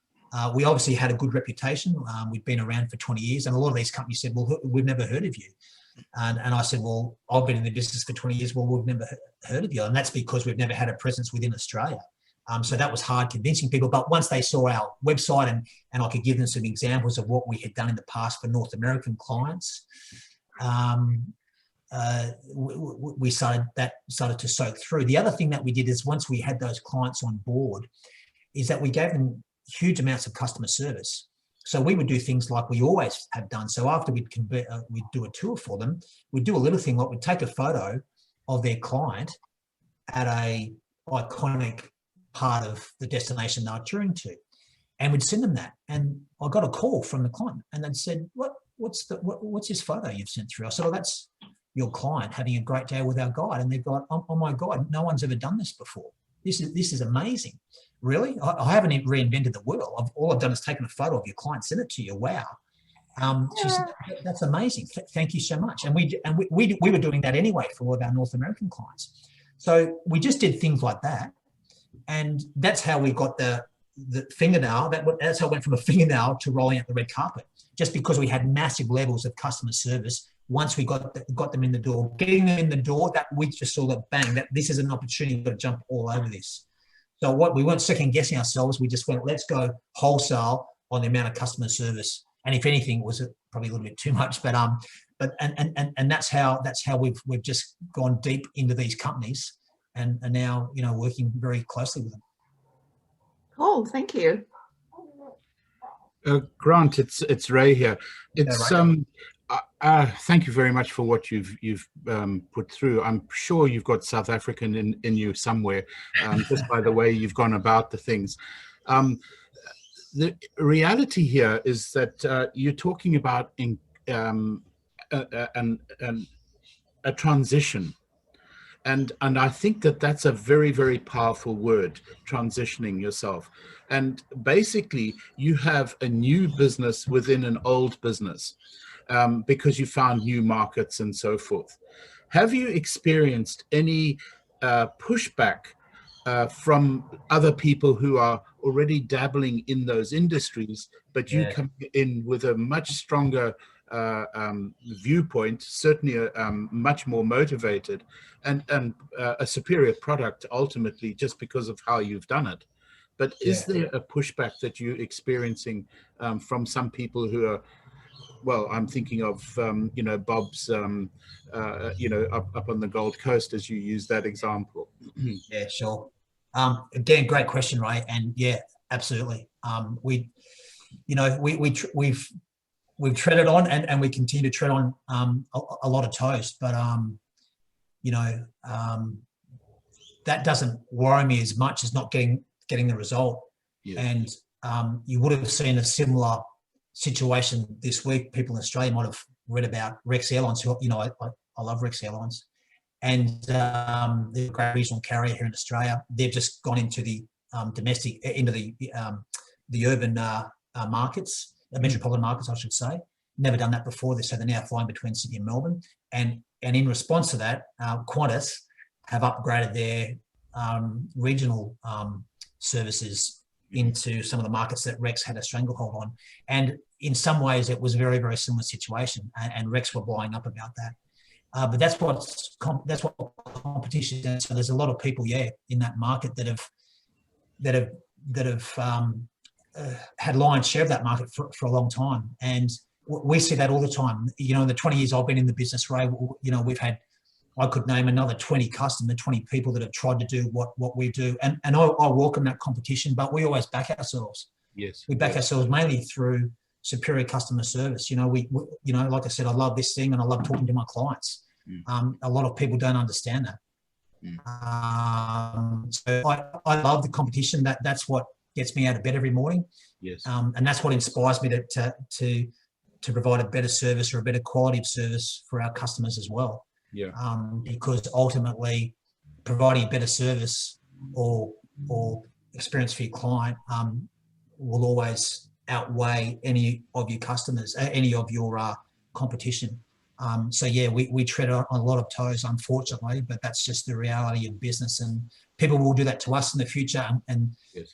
We obviously had a good reputation. We'd been around for 20 years, and a lot of these companies said, well, we've never heard of you. And I said, well, I've been in the business for 20 years. Well, we've never heard of you. And that's because we've never had a presence within Australia. So that was hard convincing people. But once they saw our website and I could give them some examples of what we had done in the past for North American clients, we started to soak through. The other thing that we did is, once we had those clients on board, is that we gave them huge amounts of customer service. So we would do things like we always have done. So after we'd do a tour for them, we'd do a little thing like we'd take a photo of their client at a iconic part of the destination they were touring to, and we'd send them that. And I got a call from the client, and they said, "What's this photo you've sent through?" I said, "Oh, that's your client having a great day with our guide." And they've got, "Oh my God, no one's ever done this before. This is amazing." Really? I haven't reinvented the wheel. All I've done is taken a photo of your client, sent it to you. Wow. She said, "That's amazing. Thank you so much." And we were doing that anyway for all of our North American clients. So we just did things like that. And that's how we got the fingernail. That's how it went from a fingernail to rolling out the red carpet, just because we had massive levels of customer service. Once we got them in the door, getting them in the door, that we just saw that bang, that this is an opportunity, we've got to jump all over this. So we weren't second guessing ourselves. We just went, let's go wholesale on the amount of customer service. And if anything, it was probably a little bit too much, but that's how we've just gone deep into these companies and now, you know, working very closely with them.
Cool, thank you.
Grant, it's Ray here. It's
Yeah, Ray.
thank you very much for what you've put through. I'm sure you've got South African in you somewhere, just by the way you've gone about the things. The reality here is that you're talking about a transition. And I think that that's a very, very powerful word, transitioning yourself. And basically, you have a new business within an old business because you found new markets and so forth. Have you experienced any pushback from other people who are already dabbling in those industries, but you come in with a much stronger viewpoint, certainly much more motivated, and a superior product ultimately, just because of how you've done it? But is there a pushback that you're experiencing from some people who are, well, I'm thinking of Bob's up on the Gold Coast, as you use that example?
Yeah, sure. Again, great question, Ray. And yeah, absolutely. We've treaded on and we continue to tread on a lot of toes, but that doesn't worry me as much as not getting the result. Yeah. And you would have seen a similar situation this week. People in Australia might have read about Rex Airlines, who, I love Rex Airlines. And they're a great regional carrier here in Australia. They've just gone into the the urban markets, metropolitan markets, I should say. Never done that before. So they're now flying between Sydney and Melbourne. And in response to that, Qantas have upgraded their regional services into some of the markets that Rex had a stranglehold on. And in some ways, it was a very, very similar situation. And Rex were blowing up about that. But that's what competition is. So there's a lot of people, in that market that have had lion's share of that market for a long time. And we see that all the time. In the 20 years I've been in the business, Ray, we've had, I could name another 20 customers, 20 people that have tried to do what we do. And I welcome that competition, but we always back ourselves.
Yes.
We back ourselves mainly through superior customer service. We like I said, I love this thing and I love talking to my clients. A lot of people don't understand that. So I love the competition. That's what gets me out of bed every morning.
Yes.
And that's what inspires me to provide a better service or a better quality of service for our customers as well.
Yeah.
Because ultimately, providing a better service or experience for your client will always outweigh any of your customers, any of your competition. So yeah, we tread on a lot of toes, unfortunately, but that's just the reality of business, and people will do that to us in the future. And yes.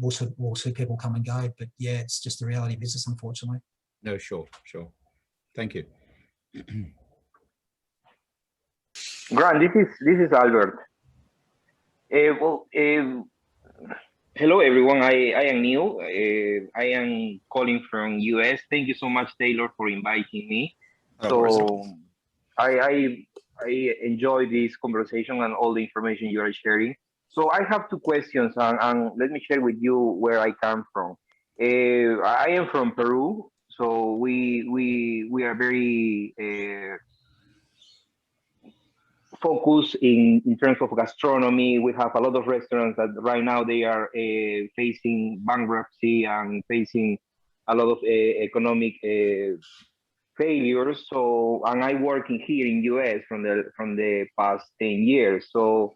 We'll see people come and go, but yeah, it's just the reality of business, unfortunately.
No, sure. Thank you.
Grant, this is Albert. Hello everyone. I am Neil. I am calling from US. Thank you so much, Taylor, for inviting me. I enjoy this conversation and all the information you are sharing. So I have two questions, and let me share with you where I come from. I am from Peru, so we are very focused in terms of gastronomy. We have a lot of restaurants that right now they are facing bankruptcy and facing a lot of economic failures. So, and I working here in US from the past 10 years. So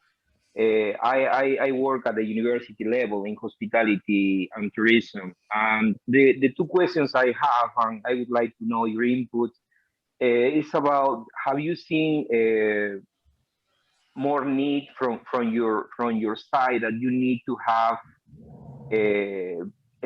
I work at the university level in hospitality and tourism. And the two questions I have, and I would like to know your input, is about, have you seen more need from your side that you need to have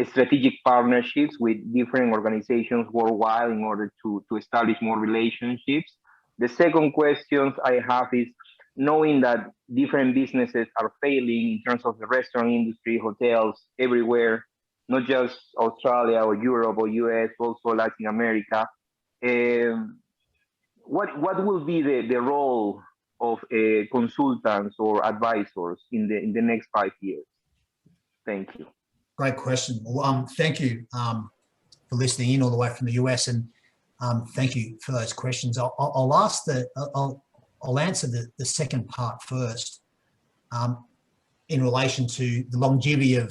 strategic partnerships with different organizations worldwide in order to establish more relationships? The second question I have is, knowing that different businesses are failing in terms of the restaurant industry, hotels everywhere, not just Australia or Europe or US, also Latin America, what will be the role of consultants or advisors in the next 5 years? Thank you.
Great question. Well, thank you for listening in all the way from the US, and thank you for those questions. I'll answer the second part first, in relation to the longevity of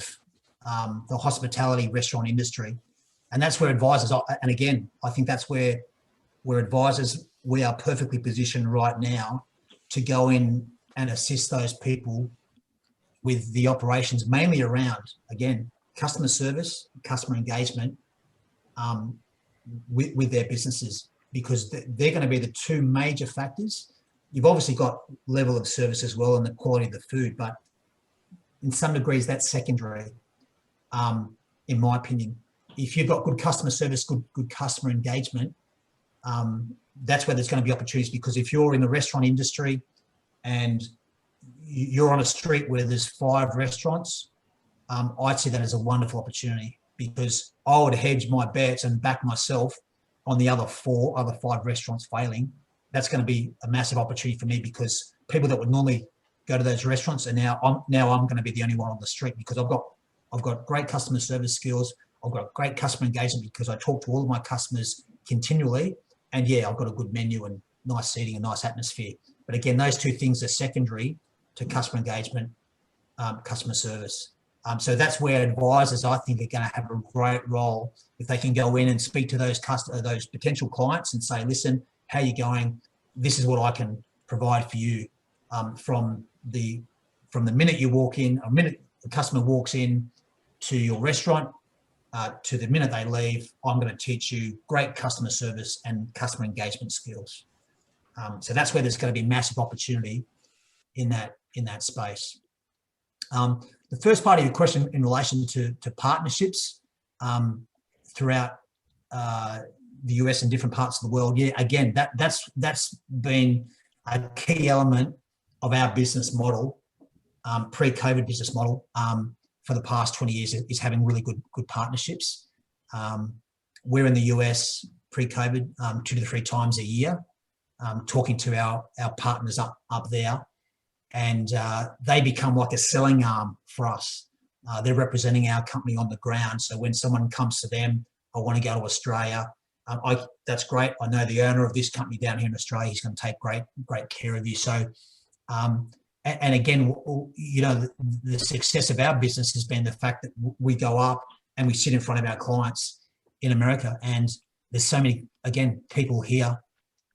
the hospitality restaurant industry, and that's where advisors are. And again, I think that's where advisors, we are perfectly positioned right now to go in and assist those people with the operations, mainly around, again, customer service, customer engagement, with their businesses, because they're going to be the two major factors. You've obviously got level of service as well and the quality of the food, but in some degrees that's secondary, in my opinion. If you've got good customer service, good customer engagement, that's where there's going to be opportunities, because if you're in the restaurant industry and you're on a street where there's 5 restaurants, I'd see that as a wonderful opportunity, because I would hedge my bets and back myself on the other 5 restaurants failing. That's going to be a massive opportunity for me, because people that would normally go to those restaurants, and now I'm going to be the only one on the street, because I've got great customer service skills. I've got great customer engagement because I talk to all of my customers continually, and yeah, I've got a good menu and nice seating and nice atmosphere. But again, those two things are secondary to customer engagement, customer service. So that's where advisors, I think, are going to have a great role if they can go in and speak to those potential clients and say, listen, how are you going? This is what I can provide for you, from the minute you walk in, a minute the customer walks in to your restaurant, to the minute they leave. I'm going to teach you great customer service and customer engagement skills. So that's where there's going to be massive opportunity in that space. The first part of your question in relation to partnerships throughout the US and different parts of the world, yeah, again, that's been a key element of our business model, pre-COVID business model, for the past 20 years, is having really good partnerships. We're in the US pre-COVID 2 to 3 times a year, talking to our partners up there. And they become like a selling arm for us. They're representing our company on the ground. So when someone comes to them, I want to go to Australia, that's great. I know the owner of this company down here in Australia. He's going to take great care of you. So, and again, you know, the success of our business has been the fact that we go up and we sit in front of our clients in America. And there's so many, again, people here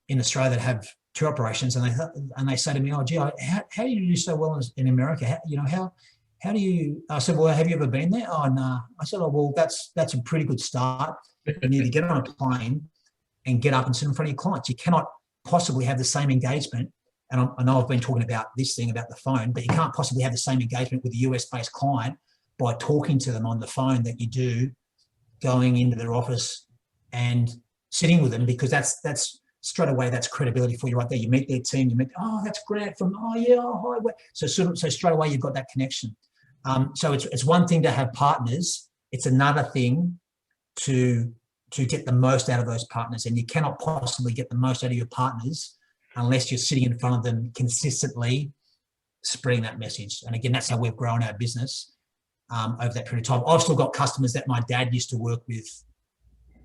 in Australia that have tour operations, and they say to me, "Oh, gee, how do you do so well in America? How do you?" I said, "Well, have you ever been there?" "Oh, no." I said, "Oh, well, that's a pretty good start. You need to get on a plane and get up and sit in front of your clients. You cannot possibly have the same engagement." And I know I've been talking about this thing about the phone, but you can't possibly have the same engagement with a US-based client by talking to them on the phone that you do going into their office and sitting with them, because that's straight away, that's credibility for you right there. You meet their team, "Oh, that's Grant from, oh yeah, oh hi." So straight away you've got that connection. So it's one thing to have partners. It's another thing to get the most out of those partners, and you cannot possibly get the most out of your partners unless you're sitting in front of them consistently, spreading that message. And again, that's how we've grown our business over that period of time. I've still got customers that my dad used to work with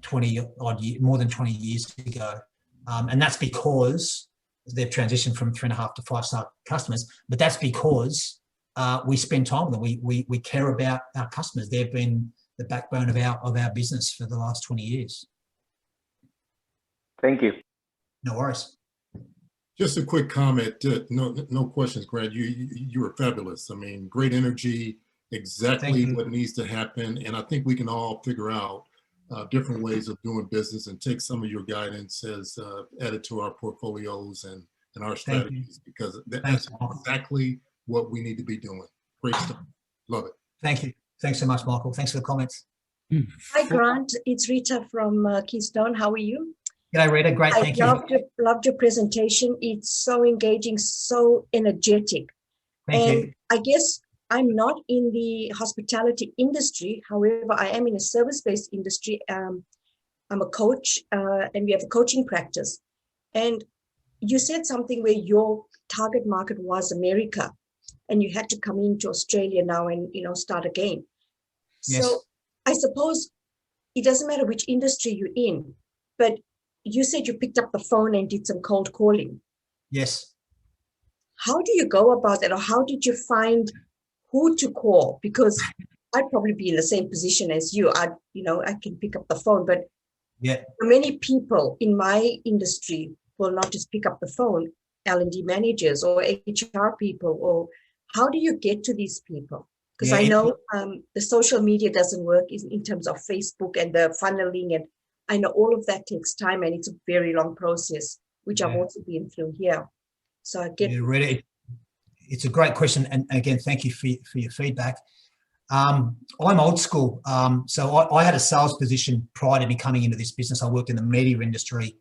20-odd years, more than 20 years ago. And that's because they've transitioned from 3.5 to 5-star customers. But that's because we spend time with them. We care about our customers. They've been the backbone of our business for the last 20 years.
Thank you.
No worries.
Just a quick comment. No questions, Grant. You were fabulous. I mean, great energy, exactly what needs to happen. And I think we can all figure out different ways of doing business and take some of your guidance as added to our portfolios and our strategies, because that's exactly what we need to be doing. Great stuff. Love it.
Thank you. Thanks so much, Michael. Thanks for the comments.
Hi, Grant. It's Rita from Keystone. How are you?
G'day, Rita. Great. Thank you.
Loved your presentation. It's so engaging, so energetic.
Thank you.
I guess I'm not in the hospitality industry. However, I am in a service-based industry. I'm a coach, and we have a coaching practice. And you said something where your target market was America, and you had to come into Australia now and start again.
Yes.
So I suppose it doesn't matter which industry you're in, but you said you picked up the phone and did some cold calling.
Yes.
How do you go about that, or how did you find who to call? Because I'd probably be in the same position as you. I can pick up the phone, but
Yeah.
many people in my industry will not just pick up the phone. L&D managers or HR people, or how do you get to these people? Because I know the social media doesn't work in terms of Facebook and the funneling, and I know all of that takes time and it's a very long process, which I've also been through here. So I get
really, it's a great question, and again, thank you for your feedback. I'm old school, so I had a sales position prior to me coming into this business. I worked in the media industry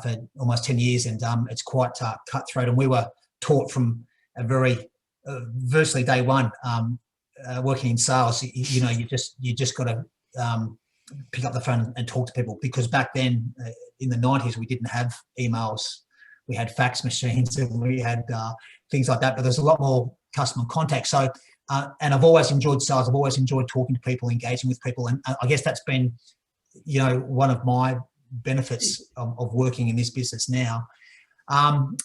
for almost 10 years, and it's quite cutthroat, and we were taught from a very virtually day one working in sales, you just got to pick up the phone and talk to people, because back then in the 90s we didn't have emails, we had fax machines, and we had things like that, but there's a lot more customer contact. So and I've always enjoyed sales, I've always enjoyed talking to people, engaging with people, and I guess that's been one of my benefits of working in this business now.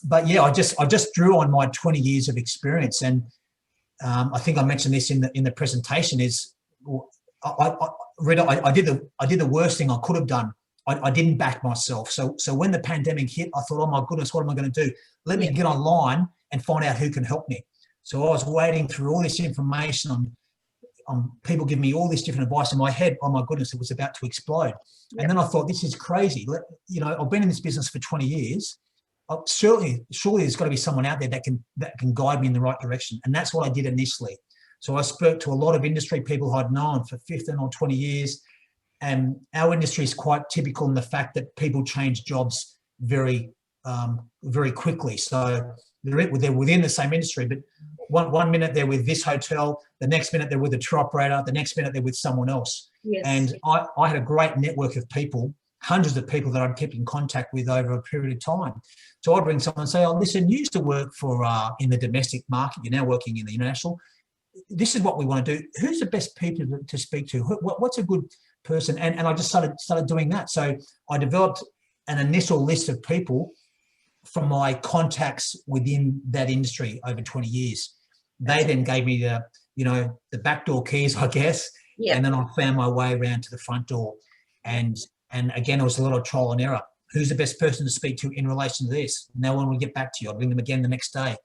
But yeah, I just drew on my 20 years of experience, and I think I mentioned this in the presentation. Is I did the worst thing I could have done. I didn't back myself. So when the pandemic hit, I thought, oh my goodness, what am I going to do? Let me get online and find out who can help me. So I was wading through all this information on people giving me all this different advice in my head. Oh my goodness, it was about to explode. And then I thought, this is crazy. I've been in this business for 20 years. Surely there's got to be someone out there that can guide me in the right direction. And that's what I did initially. So I spoke to a lot of industry people who I'd known for 15 or 20 years. And our industry is quite typical in the fact that people change jobs very, very quickly. So they're within the same industry, but one minute they're with this hotel, the next minute they're with a tour operator, the next minute they're with someone else.
Yes.
And I had a great network of people, hundreds of people that I'd kept in contact with over a period of time. So I'd ring someone and say, oh, listen, you used to work for in the domestic market, you're now working in the international. This is what we want to do. Who's the best people to speak to? What's a good person? And I just started doing that. So I developed an initial list of people from my contacts within that industry over 20 years. They then gave me the backdoor keys, I guess. Yeah. And then I found my way around to the front door. And again, it was a lot of trial and error. Who's the best person to speak to in relation to this? No one will get back to you. I'll ring them again the next day.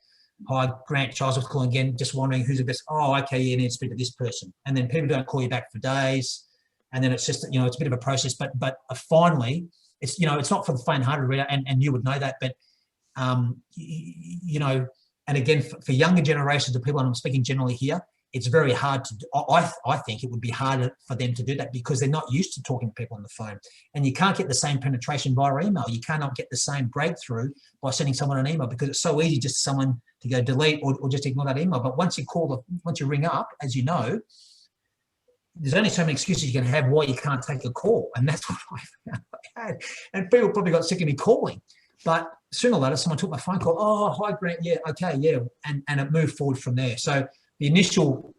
Hi, Grant, Charlesworth calling again, just wondering who's the best. Oh, okay, you need to speak to this person. And then people don't call you back for days. And then it's just, it's a bit of a process. But finally, it's not for the faint-hearted, Rita, and you would know that. But, and again, for younger generations of people, and I'm speaking generally here, it's very hard to do. I think it would be harder for them to do that because they're not used to talking to people on the phone. And you can't get the same penetration via email. You cannot get the same breakthrough by sending someone an email, because it's so easy just someone to go delete or just ignore that email. But once you ring up, as you know, there's only so many excuses you can have why you can't take a call. And that's what I had. And people probably got sick of me calling. But sooner or later, someone took my phone call. Oh, hi, Grant. Yeah, okay, yeah. And it moved forward from there. So the initial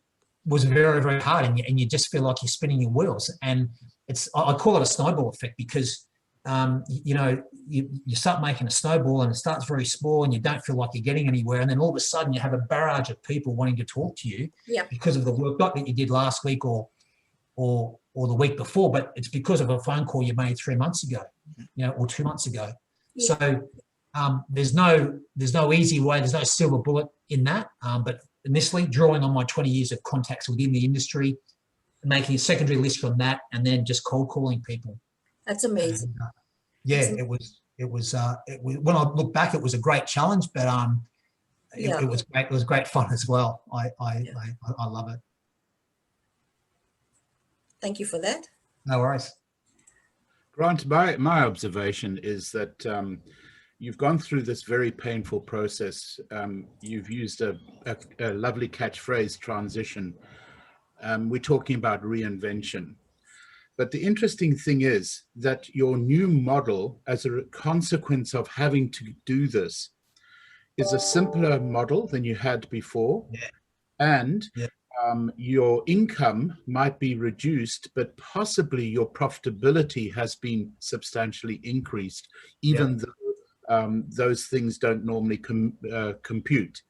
was very, very hard, and you just feel like you're spinning your wheels. And I call it a snowball effect, because you start making a snowball and it starts very small and you don't feel like you're getting anywhere. And then all of a sudden you have a barrage of people wanting to talk to you because of the work, not that you did last week or the week before, but it's because of a phone call you made 3 months ago, or 2 months ago. Yeah. So there's no easy way, there's no silver bullet in that. But initially, drawing on my 20 years of contacts within the industry, making a secondary list from that, and then just cold calling people.
That's amazing.
And, it was when I look back, it was a great challenge, but it was great. It was great fun as well. I love it.
Thank you for that.
No worries.
Grant, my observation is that you've gone through this very painful process. You've used a lovely catchphrase, transition. We're talking about reinvention. But the interesting thing is that your new model, as a consequence of having to do this, is a simpler model than you had before.
Yeah.
And your income might be reduced, but possibly your profitability has been substantially increased, even though those things don't normally compute.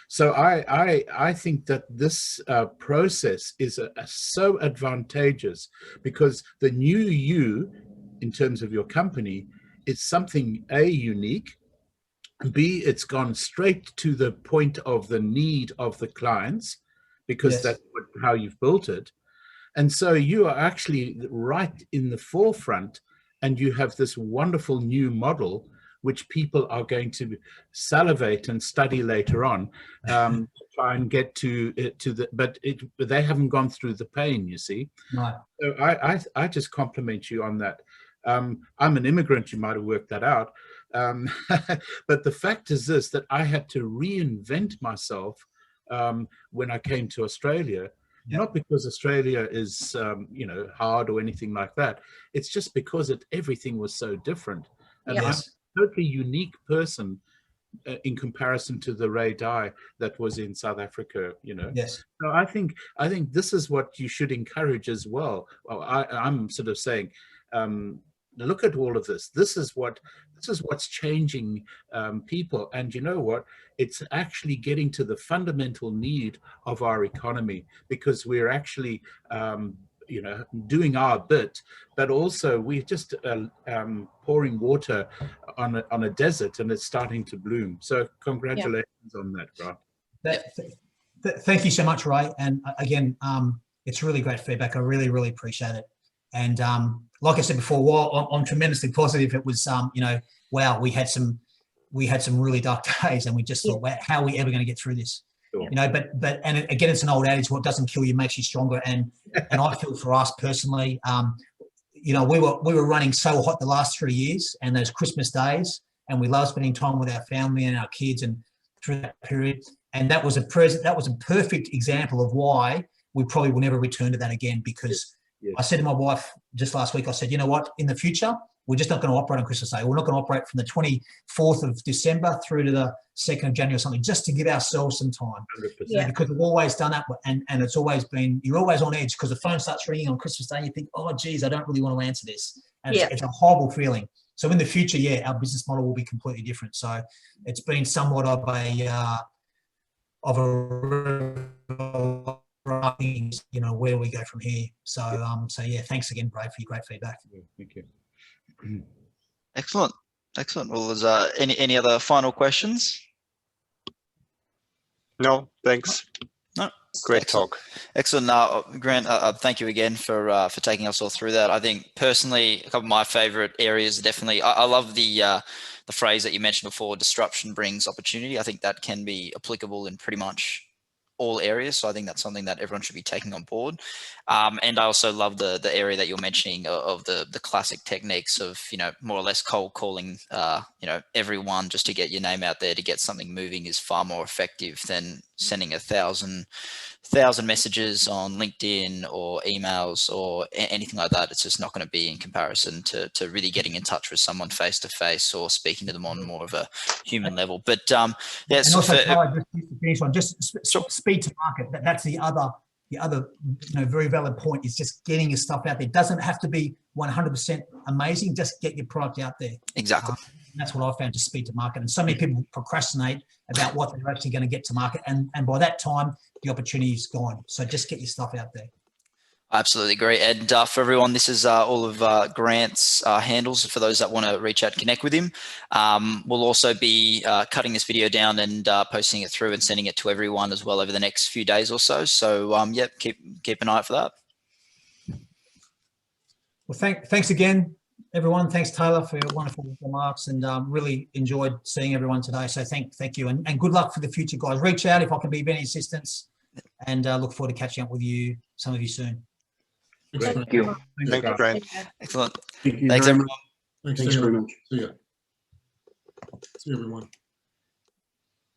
So I think that this process is so advantageous, because the new you, in terms of your company, is something A, unique, B, it's gone straight to the point of the need of the clients, because that's how you've built it. And so you are actually right in the forefront, and you have this wonderful new model which people are going to salivate and study later on, to try and get to the, but they haven't gone through the pain, you see.
Right.
So I just compliment you on that. I'm an immigrant, you might have worked that out. But the fact is this, that I had to reinvent myself when I came to Australia. Not because Australia is, you know, hard or anything like that. It's just because everything was so different. And I'm a totally unique person in comparison to the Ray Dye that was in South Africa, you know. So I think this is what you should encourage as well. I'm sort of saying, look at all of this. This is what's changing people. And you know what? It's actually getting to the fundamental need of our economy, because we're actually, you know, doing our bit, but also we're just pouring water on a desert, and it's starting to bloom. So congratulations on that, Grant.
Thank you so much, Ray. And again, it's really great feedback. I really, really appreciate it. And like I said before, while I'm tremendously positive, it was, you know, wow, we had some really dark days, and we just thought, wow, how are we ever going to get through this? You know, but and again, it's an old adage: what doesn't kill you makes you stronger. And I feel for us personally, you know, we were running so hot the last 3 years, and those Christmas days, and we love spending time with our family and our kids, and through that period, and that was a perfect example of why we probably will never return to that again. Because I said to my wife just last week, I said, you know what, in the future, we're just not going to operate on Christmas Day. We're not going to operate from the 24th of December through to the 2nd of January or something, just to give ourselves some time. Because we've always done that, and it's always been, you're always on edge, because the phone starts ringing on Christmas Day and you think, oh, geez, I don't really want to answer this. And it's a horrible feeling. So in the future, our business model will be completely different. So it's been somewhat of a you know, where we go from here. So yeah, thanks again, Brave, for your great feedback.
Thank you.
Excellent. Well, is any other final questions?
No, thanks.
No.
Great talk.
Excellent. Grant, thank you again for taking us all through that. I think personally, a couple of my favorite areas are definitely, I love the phrase that you mentioned before, disruption brings opportunity. I think that can be applicable in pretty much all areas. So I think that's something that everyone should be taking on board. And I also love the area that you're mentioning of the classic techniques of, you know, more or less cold calling, you know, everyone just to get your name out there to get something moving is far more effective than sending 1,000 messages on LinkedIn or emails or anything like that. It's just not going to be in comparison to really getting in touch with someone face to face or speaking to them on more of a human level. But yeah,
and so also, just to finish on, just speed to market. That's the other, you know, very valid point, is just getting your stuff out there. It doesn't have to be 100% amazing. Just get your product out there.
Exactly.
That's what I found, to speed to market. And so many people procrastinate about what they're actually going to get to market. And by that time, the opportunity is gone. So just get your stuff out there.
I absolutely agree. And for everyone, this is all of Grant's handles for those that want to reach out and connect with him. We'll also be cutting this video down and posting it through and sending it to everyone as well over the next few days or so. So yeah, keep an eye out for that.
Well, thanks again, everyone. Thanks, Taylor, for your wonderful remarks, and really enjoyed seeing everyone today. So thank you, and good luck for the future, guys. Reach out if I can be of any assistance, and look forward to catching up with you, some of you soon.
Thank you.
Thank you, Brian.
Excellent.
Thank you
Thanks, everyone.
Thanks very much. See ya. See you, everyone.